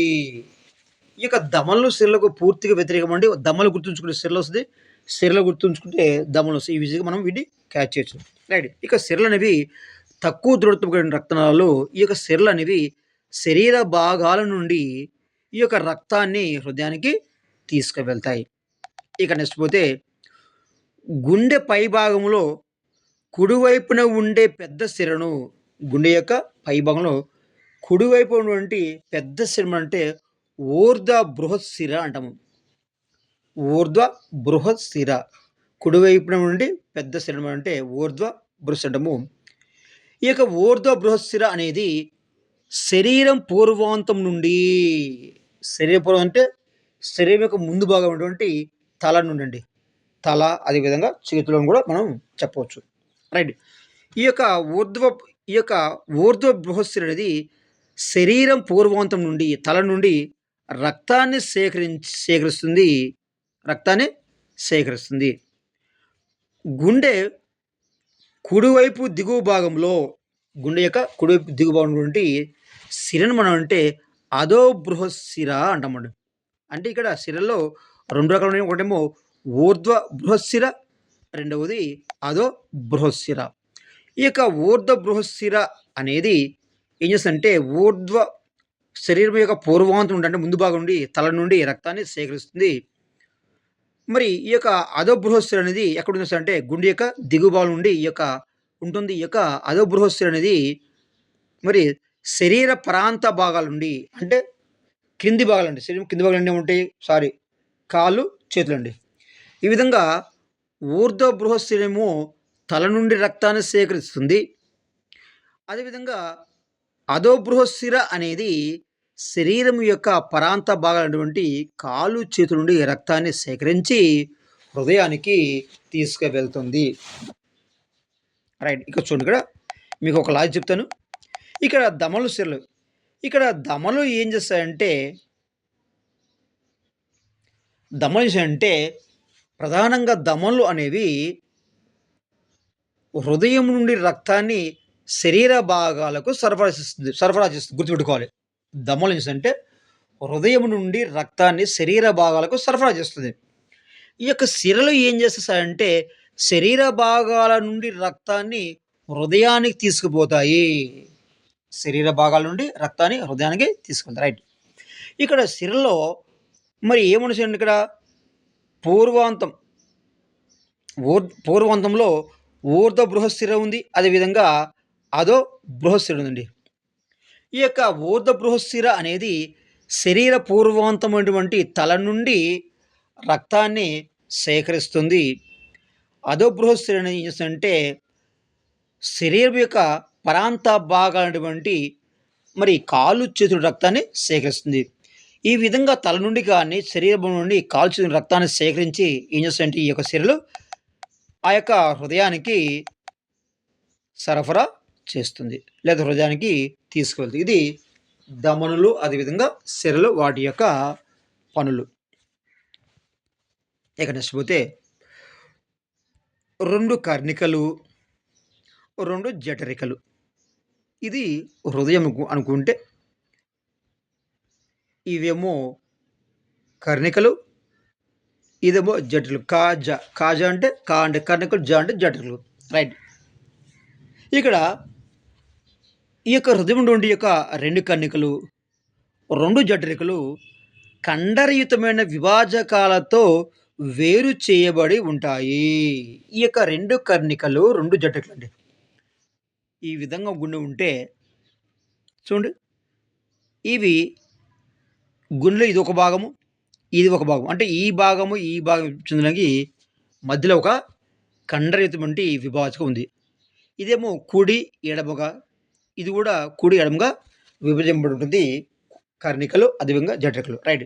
ఈ యొక్క దమనులు, సిరలకు పూర్తిగా వ్యతిరేకమండి. దమనులు గుర్తుంచుకుంటే సిరలొస్తది. సిరలు గుర్తుంచుకుంటే దమనులొస్తాయి. ఈజీగా మనం వీటిని క్యాచ్ చేయొచ్చు. రైట్. ఇక సిరలనేవి తక్కువ దృఢత్వం కలిగిన రక్తనాళాలు. ఈ యొక్క సిరలనేవి శరీర భాగాల నుండి ఈ యొక్క రక్తాన్ని హృదయానికి తీసుకువెళ్తాయి. ఇక నెక్స్ట్ పోతే గుండె పైభాగంలో కుడివైపున ఉండే పెద్ద సిరను గుండె యొక్క పైభాగంలో కుడివైపు ఉన్నటువంటి పెద్ద సిరం అంటే ఊర్ధ్వ బృహత్ సిర అంటాము. ఊర్ధ్వ బృహత్ సిర. కుడివైపున నుండి పెద్ద సిరం అంటే ఊర్ధ్వ బృహత్ అంటాము. ఈ యొక్క ఊర్ధ్వ బృహత్ సిర అనేది శరీరం పూర్వాంతం నుండి శరీర పూర్వం అంటే శరీరం యొక్క ముందు భాగం ఉన్నటువంటి తల నుండి అండి. తల అదేవిధంగా చేతులను కూడా మనం చెప్పవచ్చు. రైట్. ఈ యొక్క ఊర్ధ్వ ఈ యొక్క ఊర్ధ్వ బృహస్సిర అనేది శరీరం పూర్వాంతం నుండి తల నుండి రక్తాన్ని సేకరిస్తుంది. రక్తాన్ని సేకరిస్తుంది. గుండె కుడివైపు దిగువ భాగంలో గుండె యొక్క కుడివైపు దిగువ భాగం నుండి సిరను మనం అంటే అధో బృహస్సిర అంటామండి. అంటే ఇక్కడ సిరల్లో 2 రకాలు ఉన్నాయి. ఒకటేమో ఊర్ధ్వ బృహస్సిర, రెండవది అధో బృహస్సిర. ఈ యొక్క ఊర్ధ్వ బృహస్సిర అనేది ఏం చేస్తుందంటే శరీరం యొక్క పూర్వాంతం నుండి అంటే ముందు భాగం నుండి తల నుండి రక్తాన్ని సేకరిస్తుంది. మరి ఈ యొక్క అధో బృహస్సిర అనేది ఎక్కడ అంటే గుండె యొక్క దిగువ భాగం నుండి ఈ యొక్క ఉంటుంది. ఈ యొక్క అధో బృహస్సిర అనేది మరి శరీర ప్రాంత భాగాల నుండి అంటే కింది భాగాలండి. శరీరం కింది భాగాలు ఉంటాయి. కాళ్ళు, చేతులండి. ఈ విధంగా ఊర్ధ్వ బృహస్సిరేమో తల నుండి రక్తాన్ని సేకరిస్తుంది. అదేవిధంగా అధో బృహస్సిర అనేది శరీరం యొక్క పరాంత భాగాలైనటువంటి కాళ్ళు, చేతుల నుండి రక్తాన్ని సేకరించి హృదయానికి తీసుకువెళ్తుంది. రైట్. ఇక్కడ చూడండి, ఇక్కడ మీకు ఒక లాజిక్ చెప్తాను. ఇక్కడ దమలు, సిరలు. ఇక్కడ దమలు ఏం చేస్తాయంటే ప్రధానంగా దమనులు అనేవి హృదయం నుండి రక్తాన్ని శరీర భాగాలకు సరఫరా చేస్తుంది. గుర్తుపెట్టుకోవాలి. దమనులు అంటే హృదయం నుండి రక్తాన్ని శరీర భాగాలకు సరఫరా చేస్తుంది. ఈ యొక్క సిరలు ఏం చేస్తాయంటే శరీర భాగాల నుండి రక్తాన్ని హృదయానికి తీసుకుపోతాయి. శరీర భాగాల నుండి రక్తాన్ని హృదయానికి తీసుకెళ్తాయి. రైట్. ఇక్కడ సిరలో మరి ఏమనుసండి ఇక్కడ పూర్వాంతంలో ఊర్ధ్వ బృహస్సిర ఉంది. అదేవిధంగా అధో బృహస్సిర ఉందండి. ఈ యొక్క ఊర్ధ్వ బృహస్సిర అనేది శరీర పూర్వాంతమైనటువంటి తల నుండి రక్తాన్ని సేకరిస్తుంది. అధో బృహస్సిర అనేది ఏం చేస్తుందంటే శరీరం యొక్క పరాంత భాగాలైనటువంటి మరి కాళ్ళు, చేతుల రక్తాన్ని సేకరిస్తుంది. ఈ విధంగా తల నుండి కానీ శరీరం నుండి కాళ్ళు, చేతుల రక్తాన్ని సేకరించి ఏం చేస్తాయంటే ఈ యొక్క సిరలు ఆ యొక్క హృదయానికి సరఫరా చేస్తుంది, లేదా హృదయానికి తీసుకువెళ్తుంది. ఇది దమనులు, అదేవిధంగా సిరలు వాటి యొక్క పనులు. ఇక నెక్స్ట్ పోతే 2 కర్ణికలు, 2 జఠరికలు. ఇది హృదయం అనుకుంటే ఇవేమో కర్ణికలు, ఇదేమో జఠరులు. కాజా అంటే అంటే కర్ణికలు, అంటే జఠరులు. రైట్. ఇక్కడ ఈ యొక్క హృదయం నుండి యొక్క 2 కన్నికలు, 2 జఠరికలు కండరయుతమైన విభాజకాలతో వేరు చేయబడి ఉంటాయి. ఈ యొక్క 2 కర్ణికలు, 2 జఠరికలండి. ఈ విధంగా గుండె ఉంటే చూడండి. ఇవి గుండెలో ఇదొక భాగము, ఇది ఒక భాగం. అంటే ఈ భాగము, ఈ భాగం చెందడానికి మధ్యలో ఒక కండరయుతమైన విభాజకం ఉంది. ఇదేమో కుడి, ఎడమగా, ఇది కూడా కుడి, ఎడమగా విభజింపబడి ఉంటుంది. కర్ణికలు, అదేవిధంగా జఠరికలు. రైట్.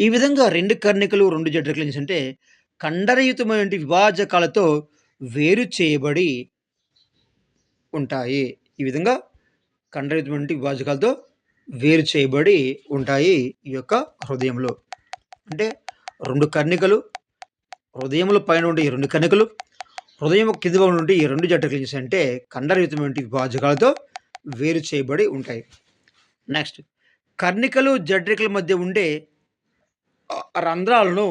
ఈ విధంగా 2 కర్ణికలు, 2 జఠరికలు ఏంటంటే కండరయుతమైన విభాజకాలతో వేరు చేయబడి ఉంటాయి. ఈ విధంగా కండరయుతమైన విభాజకాలతో వేరు చేయబడి ఉంటాయి ఈ యొక్క హృదయంలో. అంటే 2 కర్ణికలు, హృదయంలో పైన ఉండే 2 కర్ణికలు, హృదయం కింద నుండి ఈ 2 జఠరికలు అంటే కండరయుతమైన విభాజకాలతో వేరు చేయబడి ఉంటాయి. నెక్స్ట్, కర్ణికలు, జఠరికల మధ్య ఉండే రంధ్రాలను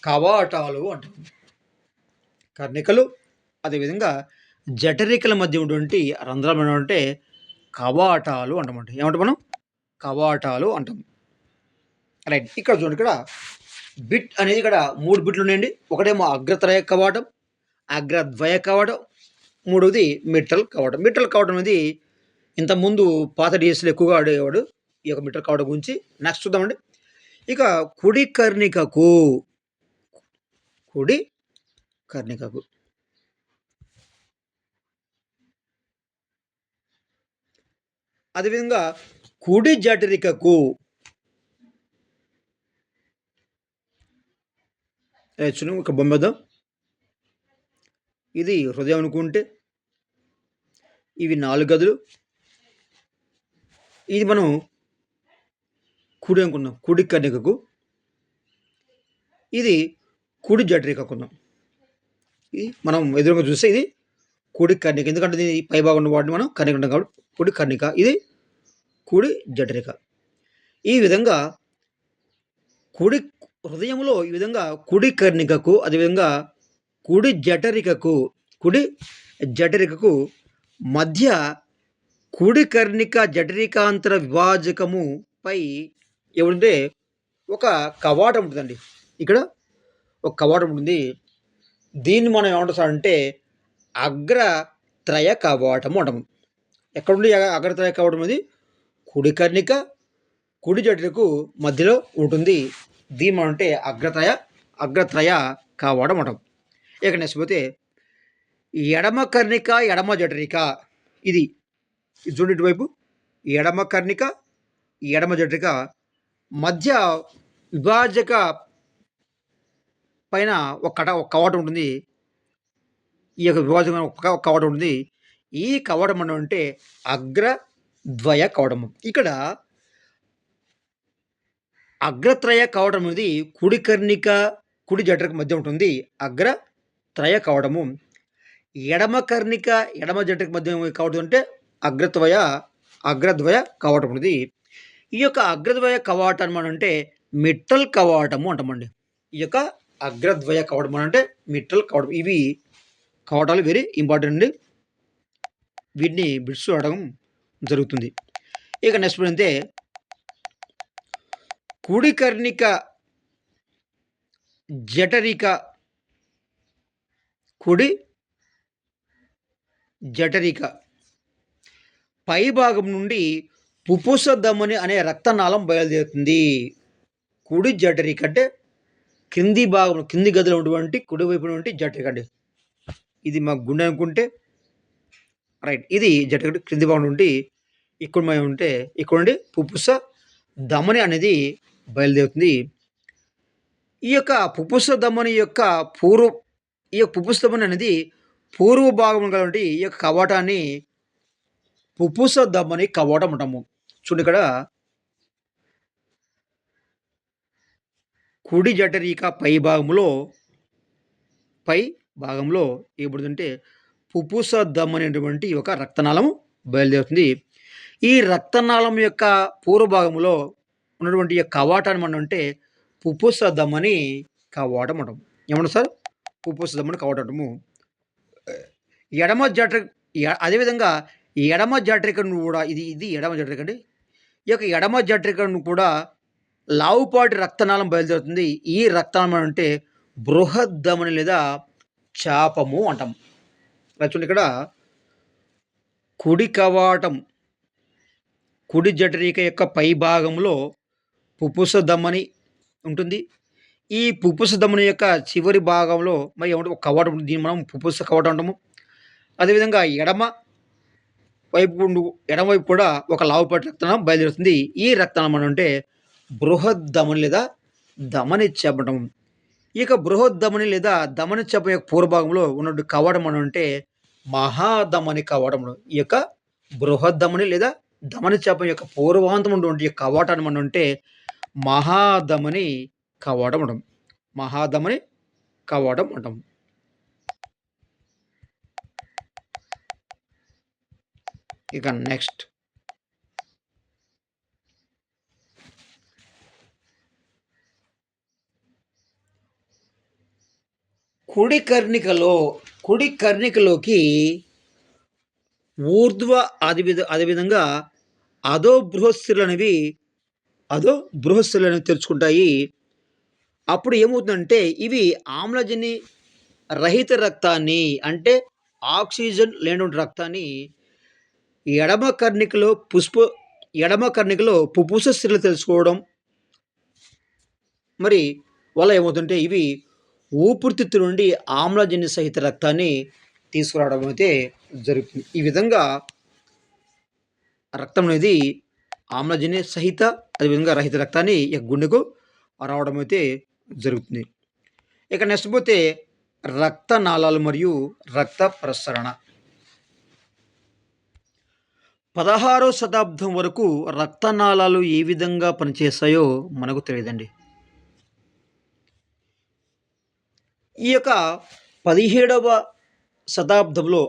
కవాటాలు అంటాం. కర్ణికలు, అదేవిధంగా జఠరికల మధ్య ఉన్నటువంటి రంధ్రాలు అంటే కవాటాలు అంటామంట. ఏమంటాం మనం? కవాటాలు అంటాం. రైట్. ఇక్కడ చూడండి, ఇక్కడ బిట్ అనేది ఇక్కడ 3 బిట్లు ఉన్నాయండి. ఒకటేమో అగ్రత్రయ కవాటం, అగ్రద్వయ కవాటం, మూడవది మిట్టల్ కవాటం. మిట్టల్ కవాటం అనేది ఇంతకుముందు పాత డిఎస్లో ఎక్కువగా ఆడేవాడు ఈ యొక్క మిట్టల్ కవాటం గురించి. నెక్స్ట్ చూద్దామండి. ఇక కుడి కర్ణికకు, అదేవిధంగా కుడి జఠరికకు, ఒక బొమ్మేద్దాం. ఇది హృదయం అనుకుంటే ఇవి 4 గదులు. ఇది మనం కుడి అనుకున్నాం, కుడి కర్ణికకు. ఇది కుడి జఠరికకు ఉన్నాం. ఇది మనం ఎదురుగా చూస్తే ఇది కుడి కర్ణిక. ఎందుకంటే ఇది పై భాగం ఉన్న వాటిని మనం కర్ణిక అంటాం కాబట్టి కుడి కర్ణిక. ఇది కుడి జఠరిక. ఈ విధంగా కుడి హృదయంలో ఈ విధంగా కుడి కర్ణికకు, అదేవిధంగా కుడి జఠరికకు మధ్య కుడి కర్ణిక జఠరికాంతర విభాజకము పై ఏమంటే ఒక కవాటం ఉంటుందండి. ఇక్కడ ఒక కవాటం ఉంటుంది. దీన్ని మనం ఏమంటామంటే అగ్రత్రయ కవాటము అంటాము. ఎక్కడుంది అగ్రత్రయ కవాటం? అనేది కుడి కర్ణిక, కుడి జఠరికు మధ్యలో ఉంటుంది. దీన్ని మనం అంటే అగ్రత్రయ కవాటం అంటాం. ఇక నెక్స్ట్ పోతే ఎడమ కర్ణిక, ఎడమ జఠరిక. ఇది చూడండి, ఇటువైపు ఎడమ కర్ణిక, ఎడమ జఠరిక మధ్య విభాజక పైన ఒక కవాటం ఉంటుంది. ఈ యొక్క విభాజక ఒక కవాటం ఉంటుంది. ఈ కవాటం అంటే అగ్రద్వయ కవాటము. ఇక్కడ అగ్రత్రయ కవాటం అనేది కుడి కర్ణిక, కుడి జఠరిక మధ్య ఉంటుంది అగ్రత్రయ కవాటము. ఎడమ కర్ణిక, ఎడమ జఠరిక మధ్య కవాటం అంటే అగ్రద్వయ కవాటం అనేది. ఈ యొక్క అగ్రద్వయ కవాటం అంటే మిట్టల్ కవాటము అంటామండి. ఈ యొక్క అగ్రద్వయ కవాటం అంటే మిట్టల్ కవాటం. ఇవి కవాటాలు వెరీ ఇంపార్టెంట్ అండి. వీటిని బిట్స్ అడగడం జరుగుతుంది. ఇక నెక్స్ట్ అంటే కుడి కర్ణిక జఠరిక, కుడి జఠరిక పై భాగం నుండి పుపుస ధమని అనే రక్తనాళం బయలుదేరుతుంది. కుడి జఠరిక అంటే కింది భాగం, కింది గదిలో ఉన్నటువంటి కుడివైపు నుండి జఠరిక అండి. ఇది మా గుండె అనుకుంటే రైట్. ఇది జఠరిక క్రింది భాగం నుండి ఇక్కడ మేము ఉంటే ఇక్కడ నుండి పుపుస ధమని అనేది బయలుదేరుతుంది. ఈ యొక్క పుపుస ధమని యొక్క పుపుస ధమని అనేది పూర్వ భాగం కాబట్టి ఈ యొక్క కవాటాన్ని పుపుస ధమని కవాటం అంటాము. చూడండి, ఇక్కడ కుడి జఠరిక పై భాగంలో ఏమవుతుందంటే పుపుస ధమని అనేటువంటి ఒక రక్తనాళం బయలుదేరుతుంది. ఈ రక్తనాళం యొక్క పూర్వ భాగంలో ఉన్నటువంటి ఈ కవాటాన్ని మనం అంటే పుప్పుస ధమని కవాటం అంటాం. ఏమంటారు సార్? పుప్పుస ధమని కవాటం అంటాము. ఎడమ జఠర అదేవిధంగా ఎడమ జఠరికను కూడా ఇది ఎడమ జఠరిక అండి. ఈ యొక్క ఎడమ జఠరికను కూడా లావుపాటి రక్తనాళం బయలుదేరుతుంది. ఈ రక్తనాళం అంటే బృహద్ధమని లేదా చాపము అంటాం. చూడండి ఇక్కడ కుడి కవాటం కుడి జఠరిక యొక్క పై భాగంలో పుప్పుస ధమని ఉంటుంది. ఈ పుప్పుస ధమని యొక్క చివరి భాగంలో మరి ఏమంటే ఒక కవాటం ఉంటుంది. దీన్ని మనం పుప్పుస కవాటం అంటాము. అదేవిధంగా ఎడమవైపు కూడా ఒక లావుపాటి రక్తనాళం బయలుదేరుతుంది. ఈ రక్తనాళం మనం అంటే బృహద్ధమని లేదా ధమని చెప్పటం. ఈ యొక్క బృహద్ధమని లేదా ధమని చెప్ప యొక్క పూర్వభాగంలో ఉన్నటువంటి కవాటం మనం అంటే మహాధమని కవాటం. ఈ యొక్క బృహద్ధమని లేదా ధమని చెప్ప యొక్క పూర్వాంతం ఉన్నటువంటి కవాటాన్ని మనం అంటే మహాధమని కవాటం అంటాం. మహాధమని కవాటం అంటాం. ఇక నెక్స్ట్ కుడి కర్ణికలోకి ఊర్ధ్వ అదేవిధంగా అధో బృహస్సిరలు అనేవి తెరుచుకుంటాయి. అప్పుడు ఏమవుతుందంటే ఇవి ఆమ్లజని రహిత రక్తాన్ని అంటే ఆక్సిజన్ లేనటువంటి రక్తాన్ని ఎడమ కర్ణికలో పుప్పుస సిరలు తెలుసుకోవడం మరి వల్ల ఏమవుతుంటే ఇవి ఊపిరితిత్తు నుండి ఆమ్లజన్య సహిత రక్తాన్ని తీసుకురావడం అయితే జరుగుతుంది. ఈ విధంగా రక్తం అనేది ఆమ్లజన్య సహిత అదేవిధంగా రహిత రక్తాన్ని గుండెకు రావడం అయితే జరుగుతుంది. ఇక నెక్స్ట్ పోతే రక్తనాళాలు మరియు రక్త ప్రసరణ. 16వ శతాబ్దం వరకు రక్తనాళాలు ఏ విధంగా పనిచేస్తాయో మనకు తెలియదండి. ఈ యొక్క 17వ శతాబ్దంలో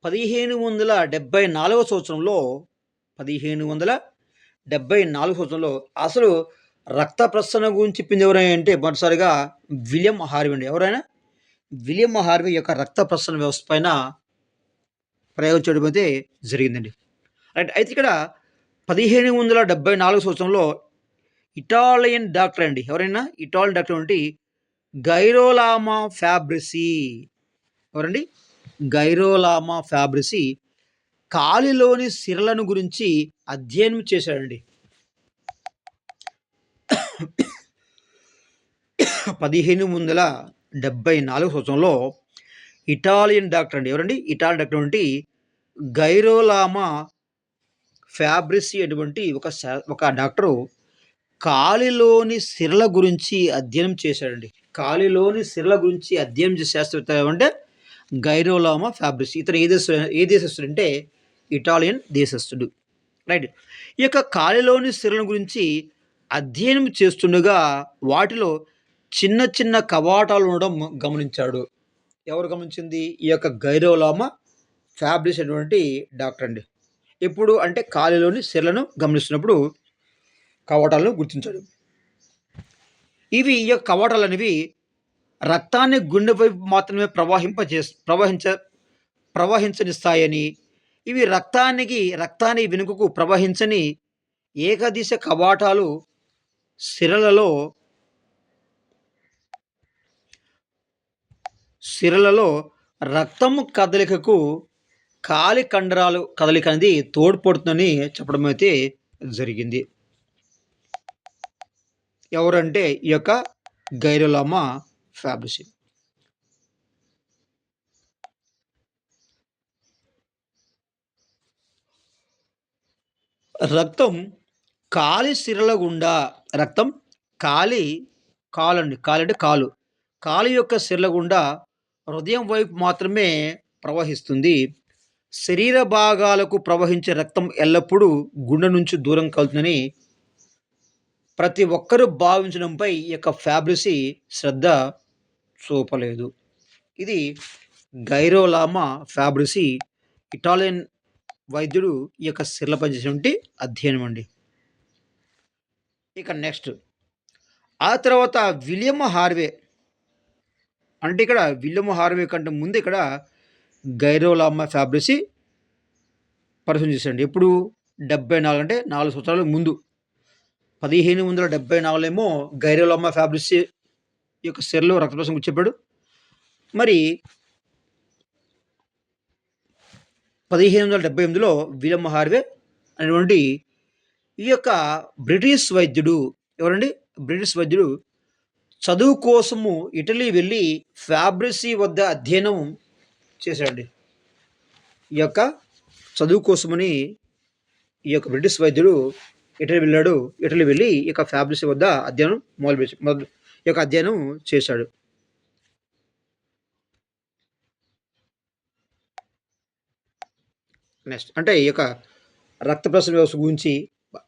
1574 సంవత్సరంలో అసలు రక్త ప్రసరణ గురించి చెప్పింది ఎవరైనా అంటే మొదటిసారిగా విలియం హార్వీ అండి. ఎవరైనా విలియం హార్వీ యొక్క రక్త ప్రసరణ వ్యవస్థ పైన ప్రయోగం చేయడం అయితే జరిగిందండి. రైట్. అయితే ఇక్కడ 1574 సంవత్సరంలో ఇటాలియన్ డాక్టర్ అండి. ఎవరైనా ఇటాలియన్ డాక్టర్ అంటే గైరోలామా ఫ్యాబ్రిసి. ఎవరండి? గైరోలామా ఫ్యాబ్రిసి కాలిలోని సిరలను గురించి అధ్యయనం చేశాడండి. 1574 సంవత్సరంలో ఇటాలియన్ డాక్టర్ అండి. ఎవరండి? ఇటాలియన్ డాక్టర్ అంటే గైరోలామా ఫ్యాబ్రిసి అటువంటి ఒక డాక్టరు కాలిలోని సిరల గురించి అధ్యయనం చేశాడండి. కాలిలోని సిరల గురించి అధ్యయనం చేసే శాస్త్రవేత్త అంటే గైరోలామా ఫ్యాబ్రిసి. ఇతను ఏ దేశస్థుడు అంటే ఇటాలియన్ దేశస్థుడు. రైట్. ఈ యొక్క కాలిలోని సిరల గురించి అధ్యయనం చేస్తుండగా వాటిలో చిన్న చిన్న కవాటాలు ఉండడం గమనించాడు. ఎవరు గమనించింది? ఈ యొక్క గైరోలామా ఫ్యాబ్రిసి అటువంటి డాక్టర్ అండి. ఎప్పుడు అంటే కాలిలోని సిరలను గమనిస్తున్నప్పుడు కవాటాలను గుర్తించాడు. ఈ యొక్క కవాటాలు అనేవి రక్తాన్ని గుండె వైపు మాత్రమే ప్రవహించనిస్తాయని, ఇవి రక్తాన్ని వెనుకకు ప్రవహించని ఏకదిశ కవాటాలు సిరలలో రక్తము కదలికకు కాలి కండరాలు కదలిక అనేది తోడ్పడుతుందని చెప్పడం అయితే జరిగింది. ఎవరంటే ఈ యొక్క గైరోలామా ఫ్యాబ్రిసి. రక్తం కాలి సిరల గుండా కాలు యొక్క సిరల గుండా హృదయం వైపు మాత్రమే ప్రవహిస్తుంది. శరీర భాగాలకు ప్రవహించే రక్తం ఎల్లప్పుడూ గుండె నుంచి దూరం కలుతుందని ప్రతి ఒక్కరూ భావించడంపై ఈ యొక్క ఫ్యాబ్రిసి శ్రద్ధ చూపలేదు. ఇది గైరోలామా ఫ్యాబ్రిసి ఇటాలియన్ వైద్యుడు ఈ యొక్క సిరలపై చేసినటువంటి అధ్యయనం అండి. ఇక నెక్స్ట్ ఆ తర్వాత విలియం హార్వే. అంటే ఇక్కడ విలియం హార్వే కంటే ముందు ఇక్కడ గైరోలామా ఫ్యాబ్రిసి పరిశోధన చేశాడండి. ఎప్పుడు 74 అంటే 4 సంవత్సరాల ముందు 1574 ఏమో గైరోలామా ఫ్యాబ్రిసి యొక్క సెర్లో రక్తప్రసవం చెప్పాడు. మరి 1578లో విలియం హార్వే అనేటువంటి ఈ యొక్క బ్రిటిష్ వైద్యుడు, ఎవరండి? బ్రిటిష్ వైద్యుడు చదువు కోసము ఇటలీ వెళ్ళి ఫ్యాబ్రిసి వద్ద అధ్యయనం చేశాడండి. ఈ యొక్క చదువు కోసమని ఈ యొక్క బ్రిటిష్ వైద్యుడు ఇటలీ వెళ్ళాడు. ఇటలీ వెళ్ళి ఈ యొక్క ఫ్యాబ్రిసి వద్ద అధ్యయనం ఈ యొక్క అధ్యయనం చేశాడు. నెక్స్ట్ అంటే ఈ యొక్క రక్త ప్రసరణ వ్యవస్థ గురించి,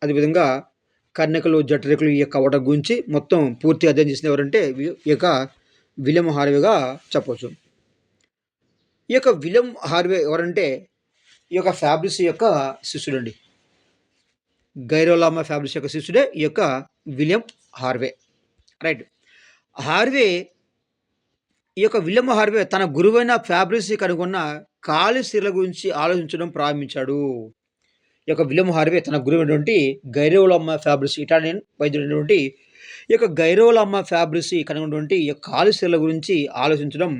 అదేవిధంగా కర్ణికలు, జఠరికలు ఈ యొక్క వాటి గురించి మొత్తం పూర్తి అధ్యయనం చేసిన ఎవరంటే ఈ యొక్క విలియం హార్వేగా చెప్పవచ్చు. ఈ యొక్క విలియం హార్వే ఎవరంటే ఈ యొక్క ఫ్యాబ్రిసి యొక్క శిష్యుడండి. గైరోలామా ఫ్యాబ్రిసి యొక్క శిష్యుడే ఈ యొక్క విలియం హార్వే. రైట్. హార్వే ఈ యొక్క విలియం హార్వే తన గురువైన ఫ్యాబ్రిసి కనుగొన్న కాలి సిరల గురించి ఆలోచించడం ప్రారంభించాడు. ఈ యొక్క విలియం హార్వే తన గురువైనటువంటి గైరోలామా ఫ్యాబ్రిసి, ఇటాలియన్ వైద్యుడైనటువంటి ఈ యొక్క గైరోలామా ఫ్యాబ్రిసి కనుగొన్నటువంటి ఈ కాలి సిరల గురించి ఆలోచించడం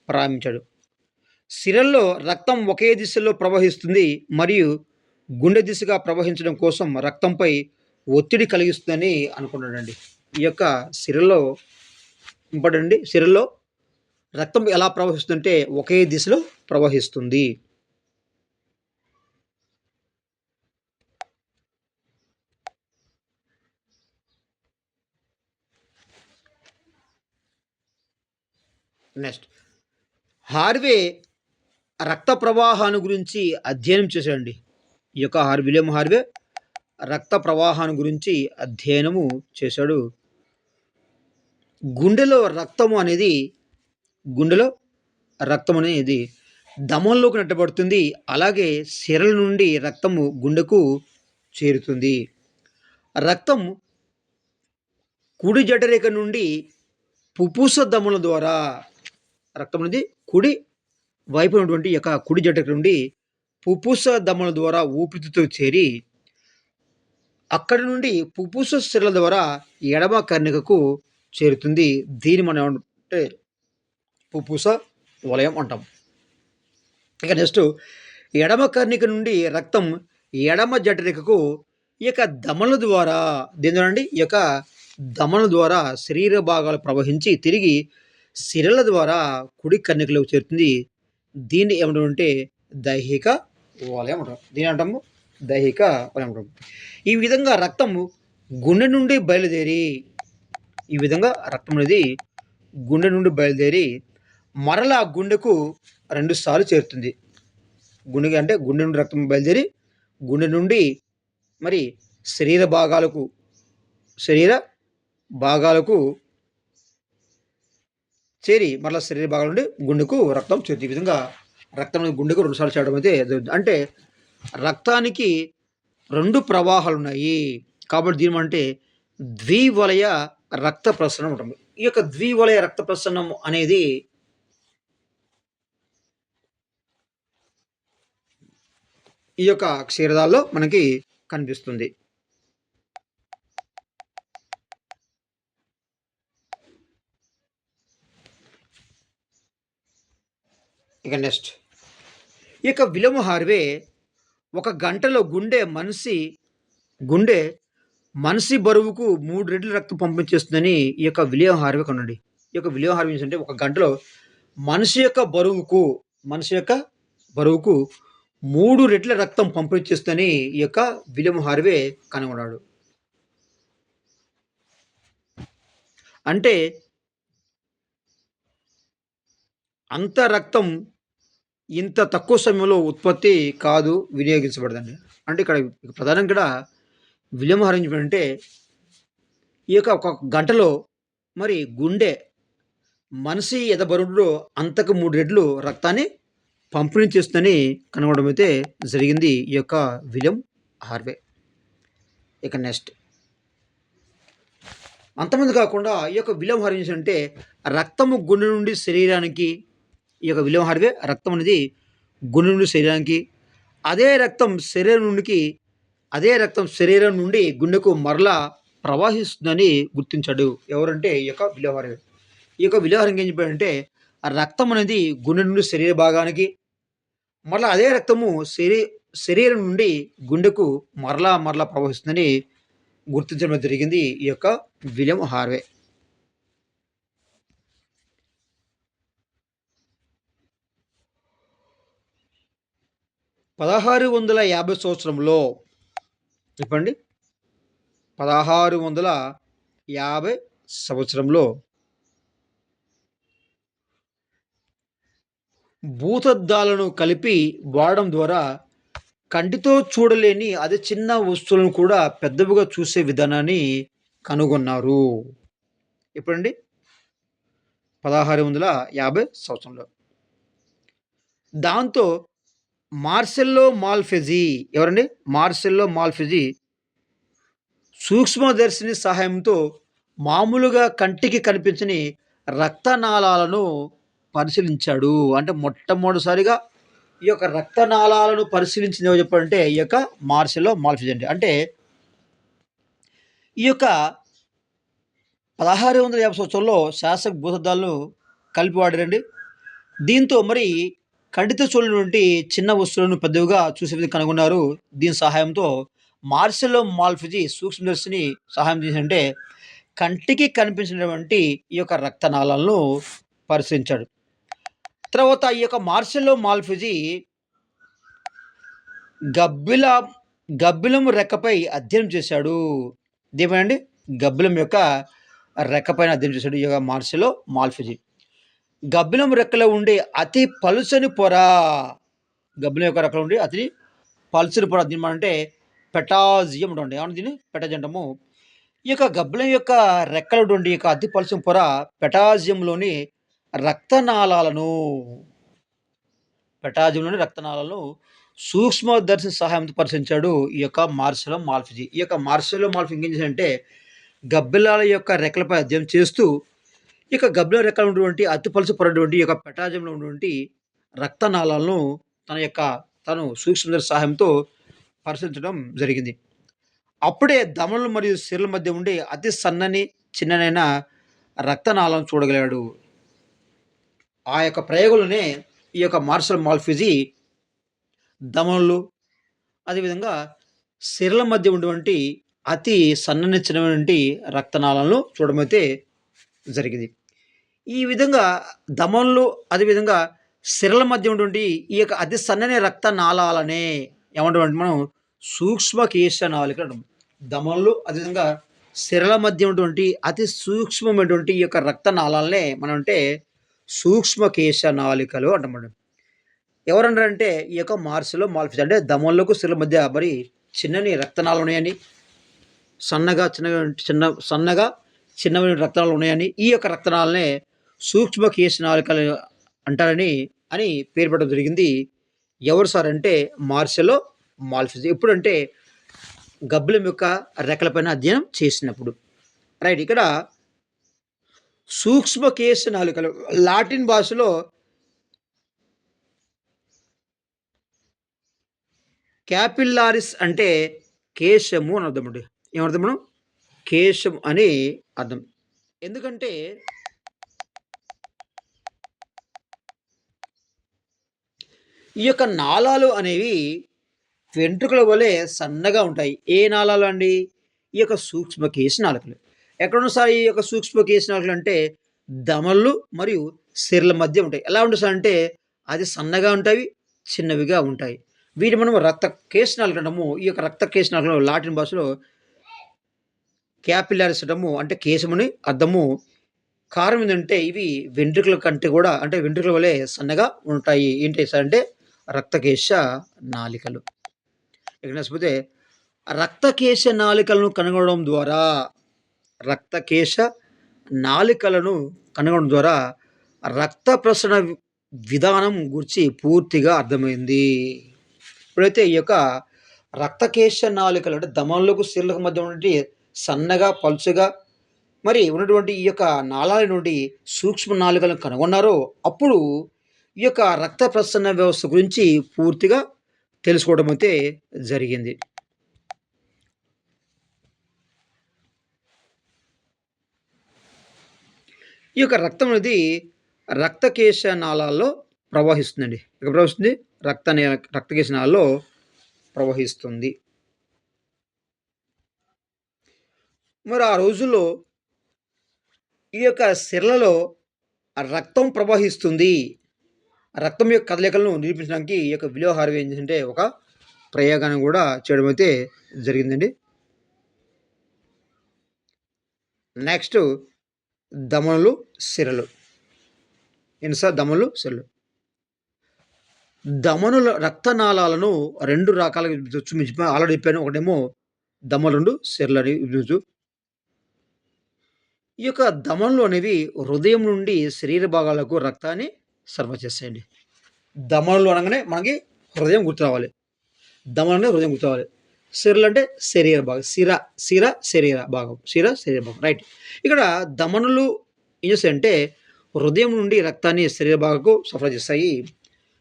ప్రారంభించాడు. సిరల్లో రక్తం ఒకే దిశలో ప్రవహిస్తుంది మరియు గుండె దిశగా ప్రవహించడం కోసం రక్తంపై ఒత్తిడి కలిగిస్తుందని అనుకున్నాడండి. ఈ యొక్క సిరల్లో ఇంపార్టెంట్ అండి. సిరల్లో రక్తం ఎలా ప్రవహిస్తుందంటే ఒకే దిశలో ప్రవహిస్తుంది. నెక్స్ట్ హార్వే రక్త ప్రవాహాన్ని గురించి అధ్యయనం చేశాడండి. ఈ యొక్క విలియం హార్వే రక్త ప్రవాహాన్ని గురించి అధ్యయనము చేశాడు. గుండెలో రక్తం అనేది దమంలోకి నెట్టబడుతుంది. అలాగే సిరల నుండి రక్తము గుండెకు చేరుతుంది. రక్తం కుడి జఠరేఖ నుండి పుప్పుస దమల ద్వారా రక్తం అనేది కుడి వైపు ఉన్నటువంటి యొక్క కుడి జఠరేఖ నుండి పుప్పుస దమల ద్వారా ఊపిరితిత్తుకు చేరి అక్కడి నుండి పుప్పుస సిరల ద్వారా ఎడమ కర్ణికకు చేరుతుంది. దీన్ని మనం ఏమంటే పుప్పుస వలయం అంటాం. ఇక నెక్స్ట్ ఎడమ కర్ణిక నుండి రక్తం ఎడమ జఠరికకు ఈ యొక్క దమల ద్వారా ఈ యొక్క దమల ద్వారా శరీర భాగాలు ప్రవహించి తిరిగి సిరల ద్వారా కుడి కర్ణికలకు చేరుతుంది. దీన్ని ఏమంటామంటే దైహిక వలయం అంటాం. దీని అంటాము దైహిక వలయం అంటాం. ఈ విధంగా రక్తము గుండె నుండి బయలుదేరి మరలా గుండెకు 2 సార్లు చేరుతుంది. గుండె నుండి రక్తం బయలుదేరి గుండె నుండి మరి శరీర భాగాలకు చేరి మరలా శరీర భాగాల నుండి గుండెకు రక్తం చేరుతుంది. ఈ విధంగా రక్తం గుండెకు 2 సార్లు చేయడం అయితే అంటే రక్తానికి 2 ప్రవాహాలు ఉన్నాయి కాబట్టి దీని అంటే ద్వివలయ రక్త ప్రసరణం ఉంటుంది. ఈ యొక్క ద్వివలయ రక్త ప్రసరణం అనేది ఈ యొక్క క్షీరదాల్లో మనకి కనిపిస్తుంది. ఇక నెక్స్ట్ ఈ యొక్క విలియం హార్వే 1 గంటలో మనిషి బరువుకు 3 రెట్లు రక్తం పంపించేస్తుందని ఈ యొక్క విలియం హార్వే కనుండి. ఈ యొక్క విలియం హార్వే అంటే 1 గంటలో మనిషి యొక్క బరువుకు 3 రెట్ల రక్తం పంపించేస్తుందని ఈ యొక్క విలియం హార్వే కనుగొన్నాడు. అంటే అంత రక్తం ఇంత తక్కువ సమయంలో ఉత్పత్తి కాదు, వినియోగించబడదండి. అంటే ఇక్కడ ప్రధానంగా విలియం హార్వే అంటే ఈ యొక్క 1 గంటలో మరి గుండె మనిషి ఎంత బరువులో అంతకు 3 రెట్లు రక్తాన్ని పంపిణీ చేస్తుందని కనుగొనడం అయితే జరిగింది ఈ యొక్క విలియం హార్వే. ఇక నెక్స్ట్ అంతమంది కాకుండా ఈ యొక్క విలోమ హార్వే అంటే రక్తము గుండె నుండి శరీరానికి, ఈ యొక్క విలోమ హార్వే రక్తం అనేది గుండె నుండి శరీరానికి, అదే రక్తం శరీరం నుండికి అదే రక్తం శరీరం నుండి గుండెకు మరలా ప్రవహిస్తుందని గుర్తించాడు. ఎవరంటే ఈ యొక్క విలోమ హార్వే. ఈ యొక్క విలోమ హార్వే ఏం చెప్పాడంటే ఆ రక్తం అనేది గుండె నుండి శరీర భాగానికి, మరలా అదే రక్తము శరీరం నుండి గుండెకు మరలా ప్రవహిస్తుందని గుర్తించడం జరిగింది ఈ యొక్క విలియం హార్వే. 1650 సంవత్సరంలో చెప్పండి. 1650 సంవత్సరంలో భూతద్దాలను కలిపి వాడడం ద్వారా కంటితో చూడలేని అతి చిన్న వస్తువులను కూడా పెద్దవిగా చూసే విధానాన్ని కనుగొన్నారు. ఎప్పుడండి? 1650 సంవత్సరంలో. దాంతో మార్సెల్లో మాల్ఫెజీ ఎవరండి? మార్సెల్లో మాల్ఫెజీ సూక్ష్మదర్శిని సహాయంతో మామూలుగా కంటికి కనిపించని రక్తనాళాలను పరిశీలించాడు. అంటే మొట్టమొదటిసారిగా ఈ యొక్క రక్తనాళాలను పరిశీలించింది ఎవరు చెప్పారంటే ఈ యొక్క మార్సెల్లో మాల్ఫిజ్ అండి. అంటే ఈ యొక్క 1650 సంవత్సరంలో శాస్త్ర భూతద్దాలను కలిపి వాడారండి. దీంతో మరి కంటితో చూడనటువంటి చిన్న వస్తువులను పెద్దవిగా చూసే విధంగా కనుగొన్నారు. దీని సహాయంతో మార్సెల్లో మాల్ఫిజీ సూక్ష్మదర్శిని సహాయం చేసిందంటే కంటికి కనిపించినటువంటి ఈ యొక్క రక్తనాళాలను పరిశీలించాడు. తర్వాత ఈ యొక్క మార్సెల్లో మాల్ఫిజీ గబ్బిలం రెక్కపై అధ్యయనం చేశాడు. దేమేనండి? గబ్బిలం యొక్క రెక్కపైన అధ్యయనం చేశాడు ఈ యొక్క మార్సెల్లో మాల్ఫిజీ. గబ్బిలం రెక్కలో ఉండే అతి పలుచని పొర, గబ్బిలం యొక్క రెక్కలో ఉండే అతి పలుచని పొర దీని అంటే పెటాజియం ఉంటుంది. ఏమన్నా దీన్ని పెటాజియం అంటాము. ఈ యొక్క గబ్బిలం యొక్క రెక్కలో ఉండే యొక్క అతి పలుచని పొర పెటాజియంలోని రక్తనాళాలను సూక్ష్మదర్శి సహాయంతో పరిశీలించాడు ఈ యొక్క మార్సెల్లో మాల్ఫిజీ. ఈ యొక్క మార్సెల్లో మాల్ఫిజీ ఏం చేశాడంటే గబ్బిలాల యొక్క రెక్కలపై అధ్యయనం చేస్తూ ఈ యొక్క గబ్బిలం రెక్కలు ఉన్నటువంటి అతి పలుచు పొరటువంటి ఈ యొక్క పెటాజియంలో ఉన్నటువంటి రక్తనాళాలను తను సూక్ష్మదర్శి సహాయంతో పరిశీలించడం జరిగింది. అప్పుడే ధమనులు మరియు సిరల మధ్య ఉండే అతి సన్నని చిన్ననైన రక్తనాళాలను చూడగలిగాడు. ఆ యొక్క ప్రయోగంలోనే ఈ యొక్క మార్సెల్ మాల్ఫిజీ ధమనులు అదేవిధంగా సిరల మధ్య ఉన్నటువంటి అతి సన్నని చిన్నటువంటి రక్తనాళాలను చూడమైతే జరిగింది. ఈ విధంగా ధమనులు అదేవిధంగా సిరల మధ్య ఉన్నటువంటి ఈ యొక్క అతి సన్నని రక్తనాళాలనే ఏమంటామంటే మనం సూక్ష్మకేశ నాళికలు అంటాం. ధమనులు అదేవిధంగా సిరల మధ్య ఉన్నటువంటి అతి సూక్ష్మమైనటువంటి ఈ యొక్క రక్తనాళాలనే మనం అంటే సూక్ష్మకేశ నాళికలు అంటామండి. ఎవరన్నారంటే ఈ యొక్క మార్సెల్లో మాల్ఫిజీ అంటే ధమనులకు సిరల మధ్య మరి చిన్నని రక్తనాళాలు ఉన్నాయని, సన్నగా చిన్నమైన రక్తనాళాలు ఉన్నాయని, ఈ యొక్క రక్తనాళాలనే సూక్ష్మకేశ నాళికలు అంటారని పేరు పెట్టడం జరిగింది. ఎవరు సార్ అంటే మార్సెల్లో మాల్ఫిజీ. ఎప్పుడంటే గబ్బిలం యొక్క రెక్కలపైన అధ్యయనం చేసినప్పుడు. రైట్. ఇక్కడ సూక్ష్మకేశ నాళికలు లాటిన్ భాషలో క్యాపిల్లారిస్ అంటే కేశము అని అర్థం అండి. ఏమర్థం మనం? కేశం అని అర్థం. ఎందుకంటే ఈ యొక్క నాళాలు అనేవి వెంట్రుకల వలె సన్నగా ఉంటాయి. ఏ నాళాలు అండి? ఈ యొక్క సూక్ష్మకేశ నాళికలు. ఎక్కడున్న సార్ ఈ యొక్క సూక్ష్మకేశ నాళికలు అంటే ధమనులు మరియు సిరల మధ్య ఉంటాయి. ఎలా ఉంటుంది సార్ అంటే అది సన్నగా ఉంటాయి, చిన్నవిగా ఉంటాయి. వీటి మనం రక్తకేశ నాళికలు అంటాము. ఈ యొక్క రక్తకేశ నాళికలు లాటిన్ భాషలో క్యాపిల్లారిస్ అంటాము. అంటే కేశమని అర్థము. కారణం ఏంటంటే ఇవి వెంట్రుకల కంటే కూడా అంటే వెంట్రుకల వలె సన్నగా ఉంటాయి. ఏంటి సార్ అంటే రక్తకేశ నాళికలు. ఇక్కడ నచ్చిపోతే రక్తకేశ నాళికలను కనుగొనడం ద్వారా రక్త ప్రసరణ విధానం గురించి పూర్తిగా అర్థమైంది. ఇప్పుడైతే ఈ యొక్క రక్తకేశ నాళికలు అంటే ధమనులకు సిరలకు మధ్య ఉన్నటువంటి సన్నగా పలుచగా మరి ఉన్నటువంటి ఈ యొక్క నాళాలైనటువంటి సూక్ష్మ నాళికలను కనుగొన్నారో, అప్పుడు ఈ యొక్క రక్త ప్రసరణ వ్యవస్థ గురించి పూర్తిగా తెలుసుకోవడం అయితే జరిగింది. ఈ యొక్క రక్తం అనేది రక్తకేశ నాళాల్లో ప్రవహిస్తుందండి. ఎక్కడ ప్రవహిస్తుంది? రక్తకేశ నాళాల్లో ప్రవహిస్తుంది. మరి ఆ రోజుల్లో ఈ యొక్క సిరలలో రక్తం ప్రవహిస్తుంది. రక్తం యొక్క కదలికలను నిరూపించడానికి ఈ యొక్క విలియం హార్వే ఏం చేసిందంటే ఒక ప్రయోగాన్ని గూడా చేయడం అయితే జరిగిందండి. నెక్స్ట్ ధమనులు, సిరలు. ఏంటి సార్ ధమనులు, సిరలు. ధమనుల రక్తనాళాలను 2 రకాలుగా విభజించొచ్చు. మీకు ఆల్రెడీ చెప్పాను. ఒకటేమో ధమనులు, 2 సిరలని విభజించు. ఈ యొక్క ధమనులు అనేవి హృదయం నుండి శరీర భాగాలకు రక్తాన్ని సరఫరా చేస్తాయండి. ధమనులు అనగానే మనకి హృదయం గుర్తు రావాలి. ధమనులు అంటే హృదయం గుర్తు రావాలి. సిరలు అంటే శరీర భాగం. శరీర భాగం. శరీర భాగం. రైట్. ఇక్కడ ధమనులు ఏం చేస్తాయంటే హృదయం నుండి రక్తాన్ని శరీర భాగాలకు సరఫరా చేస్తాయి.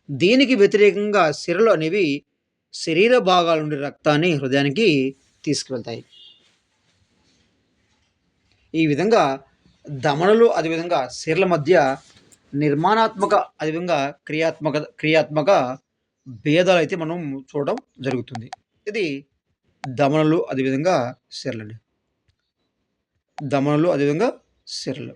దీనికి వ్యతిరేకంగా సిరలు అనేవి శరీర భాగాల నుండి రక్తాన్ని హృదయానికి తీసుకువెళ్తాయి. ఈ విధంగా ధమనులు అదేవిధంగా సిరల మధ్య నిర్మాణాత్మక అదేవిధంగా క్రియాత్మక భేదాలైతే మనం చూడడం జరుగుతుంది. ఇది ధమనులు అదేవిధంగా సిరలండి. ధమనులు అదేవిధంగా సిరలు.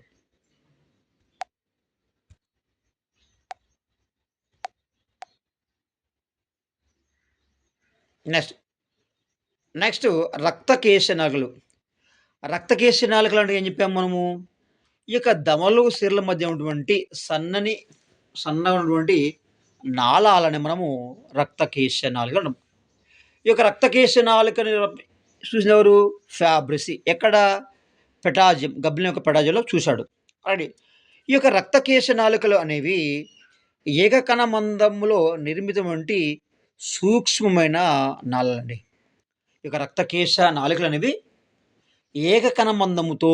నెక్స్ట్ రక్తకేశ నాళికలు. రక్తకేశ నాళికలు అంటే ఏం చెప్పాము మనము? ఈ యొక్క ధమనులు, సిరల మధ్య ఉన్నటువంటి సన్నగా ఉన్నటువంటి నాళాలని మనము రక్తకేశ నాళికలు అంటాం. ఈ యొక్క రక్తకేశ నాళికని చూసినెవరు? ఫ్యాబ్రిసి. ఎక్కడ? పెటాజియం. గబ్బిలం యొక్క పెటాజియంలో చూశాడు. ఆల్రెడీ. ఈ యొక్క రక్తకేశ నాళికలు అనేవి ఏకకణ మందంలో నిర్మితమైనటువంటి సూక్ష్మమైన నాళాలండి. ఈ యొక్క రక్తకేశ నాళికలు అనేవి ఏకకణ మందముతో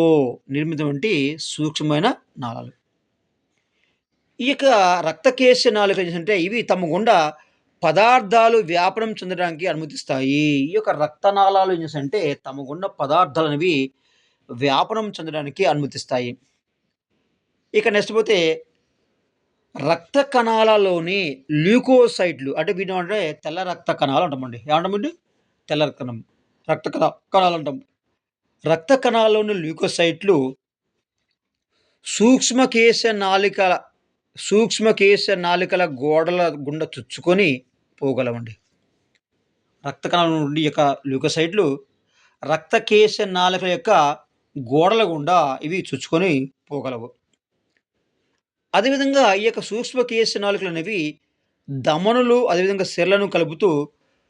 నిర్మితమైనటువంటి సూక్ష్మమైన నాళాలు. ఈ యొక్క రక్తకేశ నాళికలు ఏంటంటే ఇవి తమ గుండా పదార్థాలు వ్యాపనం చెందడానికి అనుమతిస్తాయి. ఈ యొక్క రక్తనాళాలు ఏం చేస్తాయంటే తమ గుండా పదార్థాలనేవి వ్యాపనం చెందడానికి అనుమతిస్తాయి. ఇక నెక్స్ట్ పోతే రక్త కణాలలోని ల్యూకోసైట్లు అంటే వీటినేమంటే తెల్ల రక్త కణాలు అంటామండి. ఏమంటామండి? తెల్ల రక్త కణాలు అంటాం. రక్త కణాల్లోని ల్యూకోసైట్లు సూక్ష్మకేశ నాళికల గోడల గుండా చొచ్చుకొని పోగలవండి. రక్త కణాల నుండి యొక్క ల్యూకోసైట్లు రక్తకేశ నాళికల యొక్క గోడల గుండా ఇవి చొచ్చుకొని పోగలవు. అదేవిధంగా ఈ యొక్క సూక్ష్మకేశ నాళికలు అనేవి ధమనులు అదేవిధంగా సిరలను కలుపుతూ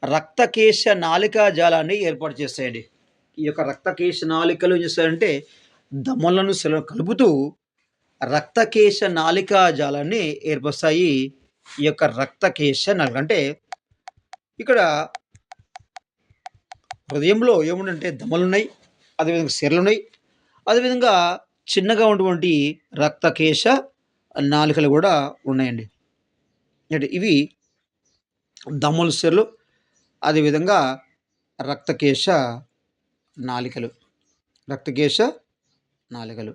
రక్తకేశ నాళికా జాలాన్ని ఏర్పాటు చేస్తాయండి. ఈ యొక్క రక్తకేశ నాళికలు ఏం చేస్తాయంటే ధమనులను, సిరలను కలుపుతూ రక్తకేశ నాళికా జాలాన్ని ఏర్పరుస్తాయి. ఈ యొక్క రక్తకేశ నాళిక అంటే ఇక్కడ హృదయంలో ఏముందంటే ధమనులున్నాయి, అదేవిధంగా సిరలున్నాయి, అదేవిధంగా చిన్నగా ఉన్నటువంటి రక్తకేశ నాళికలు కూడా ఉన్నాయండి. అంటే ఇవి ధమనులు, సిరలు అదేవిధంగా రక్తకేశ నాళికలు. రక్తకేశ నాళికలు.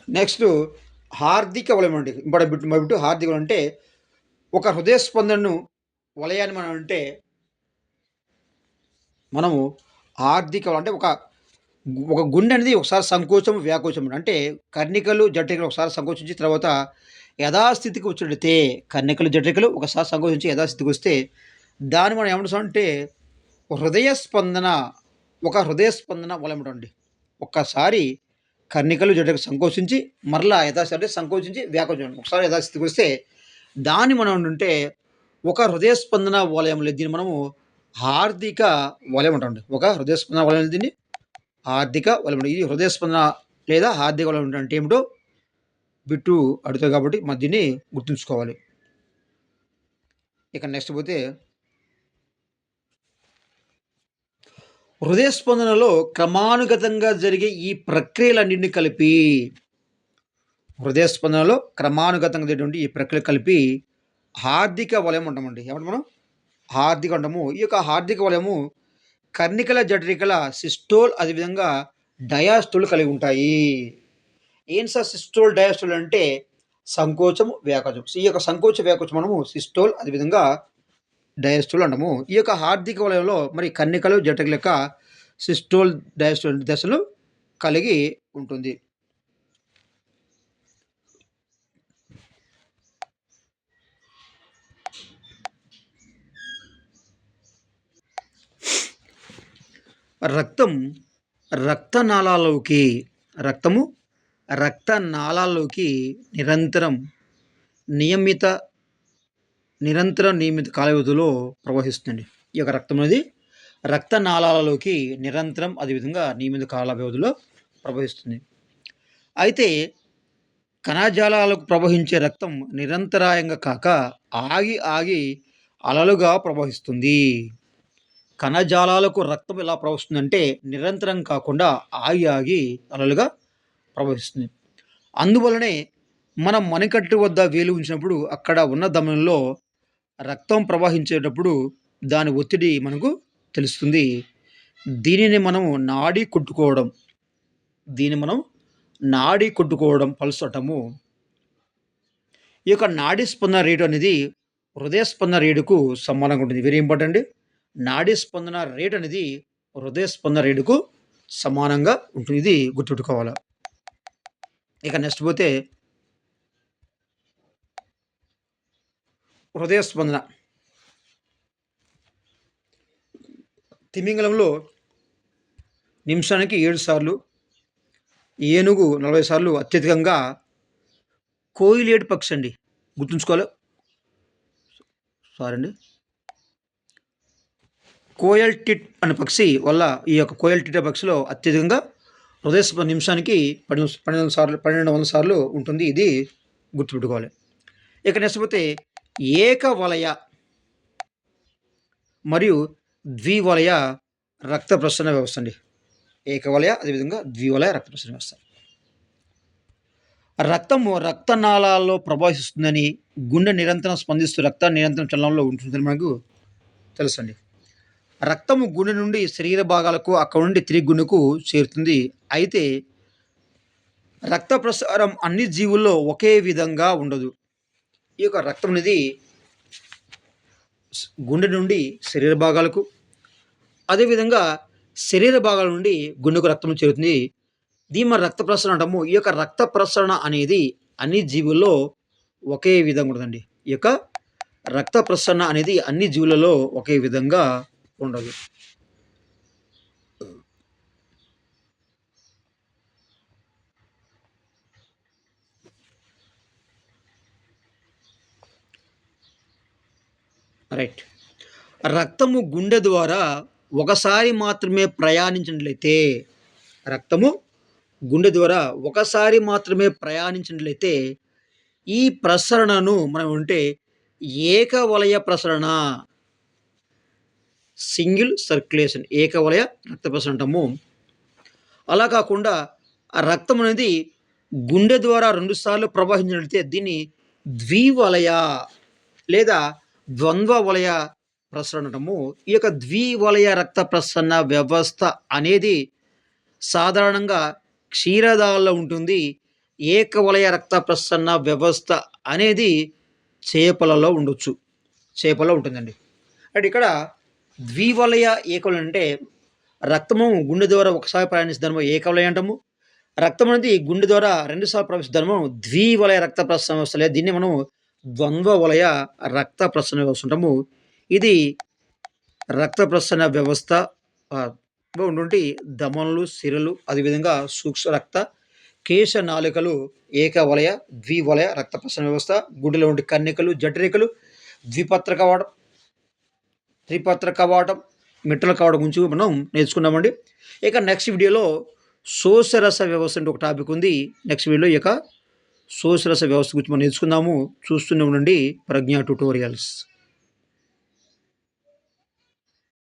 నెక్స్ట్ హార్దిక వలయం అండి. ఇంపార్టెంట్ హార్దిక వలయం అంటే ఒక హృదయ స్పందనను వలయాన్ని మనము హార్దిక వలయం అంటే ఒక గుండె అనేది ఒకసారి సంకోచం, వ్యాకోచం అంటే కర్ణికలు, జఠరికలు ఒకసారి సంకోచించి తర్వాత యథాస్థితికి వచ్చినట్లయితే కర్ణికలు, జఠరికలు ఒకసారి సంకోచించి యథాస్థితికి వస్తే దాన్ని మనం ఏమంటామంటే హృదయ స్పందన వలయం అండి. ఒక్కసారి కర్ణికలు, జఠరికలు సంకోచించి మరలా యథాస్థితి సంకోచించి వ్యాకోచం ఒకసారి యథాస్థితికి వస్తే దాన్ని మనం ఏంటంటే ఒక హృదయ స్పందన వలయం లేదు. దీన్ని మనము హార్దిక వలయం అంటామండి. ఒక హృదయ స్పందన వలయం దీన్ని హార్దిక వలయం. ఇది హృదయ స్పందన లేదా హార్దిక వలయం అంటే ఏమిటో బిట్టు అడుగుతాయి కాబట్టి మరి దీన్ని గుర్తుంచుకోవాలి. ఇక నెక్స్ట్ పోతే హృదయ స్పందనలో క్రమానుగతంగా జరిగే ఈ ప్రక్రియలన్నింటినీ కలిపి హృదయ స్పందనలో క్రమానుగతంగా జరిగేటువంటి ఈ ప్రక్రియ కలిపి హార్దిక వలయం అంటామండి. ఏమంటాం మనం? హార్దిక అంటాము. ఈ యొక్క హార్దిక వలయము కర్ణికల, జఠరికల, సిస్టోల్ అదేవిధంగా డయాస్టోల్ కలిగి ఉంటాయి. ఏం సార్ సిస్టోల్, డయాస్టోల్ అంటే సంకోచము, వ్యాకోచం. ఈ యొక్క సంకోచ, వ్యాకోచం మనము సిస్టోల్ అదేవిధంగా డయాస్టోల్ అంటాము. ఈ యొక్క హార్దిక వలయంలో మరి కర్ణికలు, జఠరికల యొక్క సిస్టోల్, డయాస్టోల్ దశలు కలిగి ఉంటుంది. రక్తం రక్తనాళాల్లోకి రక్తము రక్తనాళాల్లోకి నియమిత నియమిత కాల వ్యవధిలో ప్రవహిస్తుంది. ఈ యొక్క రక్తం అనేది రక్తనాళాలలోకి నిరంతరం అదేవిధంగా నియమిత కాల వ్యవధిలో ప్రవహిస్తుంది. అయితే కణజాలాలకు ప్రవహించే రక్తం నిరంతరాయంగా కాక ఆగి ఆగి అలలుగా ప్రవహిస్తుంది. కణజాలాలకు రక్తం ఎలా ప్రవహిస్తుందంటే నిరంతరం కాకుండా ఆగి ఆగి అలలుగా ప్రవహిస్తుంది. అందువలనే మనం మణికట్టు వద్ద వేలు ఉంచినప్పుడు అక్కడ ఉన్న ధమనుల్లో రక్తం ప్రవహించేటప్పుడు దాని ఒత్తిడి మనకు తెలుస్తుంది. దీనిని మనము నాడీ కొట్టుకోవడం పల్స్ అంటాము. ఈ యొక్క నాడీ స్పందన రేటు అనేది హృదయ స్పందన రేటుకు సమానంగా ఉంటుంది. Very important. నాడీ స్పందన రేట్ అనేది హృదయ స్పందన రేటుకు సమానంగా ఉంటుంది. ఇది గుర్తుపెట్టుకోవాలి. ఇక నెక్స్ట్ పోతే హృదయ స్పందన. తిమింగలంలో నిమిషానికి 7 సార్లు, ఏనుగు 40 సార్లు అత్యధికంగా కోయిలేడు పక్షి అండి. గుర్తుంచుకోవాలి. సారీ అండి. కోయల్ టిట్ అనే పక్షి వల్ల ఈ యొక్క కోయల్ టిట్ పక్షిలో అత్యధికంగా హృదయ స్పందన నిమిషానికి 1200 సార్లు ఉంటుంది. ఇది గుర్తుపెట్టుకోవాలి. ఇక నెక్స్ట్ పోతే ఏకవలయ మరియు ద్వివలయ రక్త ప్రసరణ వ్యవస్థ అండి. ఏకవలయ అదేవిధంగా ద్వివలయ రక్త ప్రసరణ వ్యవస్థ. రక్తము రక్తనాళాల్లో ప్రవహిస్తుందని, గుండె నిరంతరం స్పందిస్తూ రక్తాన్ని నిరంతరం చలనంలో ఉంటుందని మనకు తెలుసండి. రక్తము గుండె నుండి శరీర భాగాలకు, అక్కడ నుండి తిరిగి గుండెకు చేరుతుంది. అయితే రక్త ప్రసారం అన్ని జీవుల్లో ఒకే విధంగా ఉండదు. ఈ యొక్క రక్తం అనేది గుండె నుండి శరీర భాగాలకు, అదేవిధంగా శరీర భాగాల నుండి గుండెకు రక్తం చేరుతుంది. దీని మన రక్త ప్రసరణ అంటాము. ఈ యొక్క రక్త ప్రసరణ అనేది అన్ని జీవుల్లో ఒకే విధంగా ఉండదండి. ఈ యొక్క రక్త ప్రసరణ అనేది అన్ని జీవులలో ఒకే విధంగా ఉండదు. రైట్. రక్తము గుండె ద్వారా ఒకసారి మాత్రమే ప్రయాణించినట్లయితే ఈ ప్రసరణను మనం ఏకవలయ ప్రసరణ, సింగిల్ సర్క్యులేషన్, ఏకవలయ రక్త ప్రసరణ అంటాము. అలా కాకుండా ఆ రక్తం అనేది గుండె ద్వారా 2 సార్లు ప్రవహించినట్లయితే దీన్ని ద్వివలయ లేదా ద్వంద్వ వలయ ప్రసరణ అంటాము. ఈ యొక్క ద్వివలయ రక్త ప్రసరణ వ్యవస్థ అనేది సాధారణంగా క్షీరదాల్లో ఉంటుంది. ఏకవలయ రక్త ప్రసరణ వ్యవస్థ అనేది చేపలలో ఉంటుందండి. అంటే ఇక్కడ ద్వివలయ ఏకవలయ అంటే రక్తము గుండె ద్వారా ఒకసారి ప్రయాణిస్తాము ఏకవలయ అంటాము. రక్తం అనేది గుండె ద్వారా 2 సార్లు ప్రవహిస్తాము ద్వివలయ రక్త ప్రసరణ వ్యవస్థ, లేదా దీన్ని మనం ద్వంద్వ వలయ రక్త ప్రసరణ వ్యవస్థ అంటాము. ఇది రక్త ప్రసరణ వ్యవస్థ ఉండి ధమనులు, సిరలు, అదేవిధంగా సూక్ష్మ రక్త కేశ నాళికలు ఏకవలయ, ద్వివలయ రక్త ప్రసరణ వ్యవస్థ. గుండెలో ఉండే కన్నికలు, జఠరికలు, ద్విపత్ర కవాటం, త్రిపత్ర కవాటం, మిట్టల కవాటం గురించి మనం నేర్చుకున్నామండి. ఇక నెక్స్ట్ వీడియోలో శోషరస వ్యవస్థ అంటే ఒక టాపిక్ ఉంది. నెక్స్ట్ వీడియోలో ఇక శోషరస వ్యవస్థ గురించి మనం నేర్చుకుందాము. చూస్తూనే ఉండండి ప్రజ్ఞ ట్యుటోరియల్స్.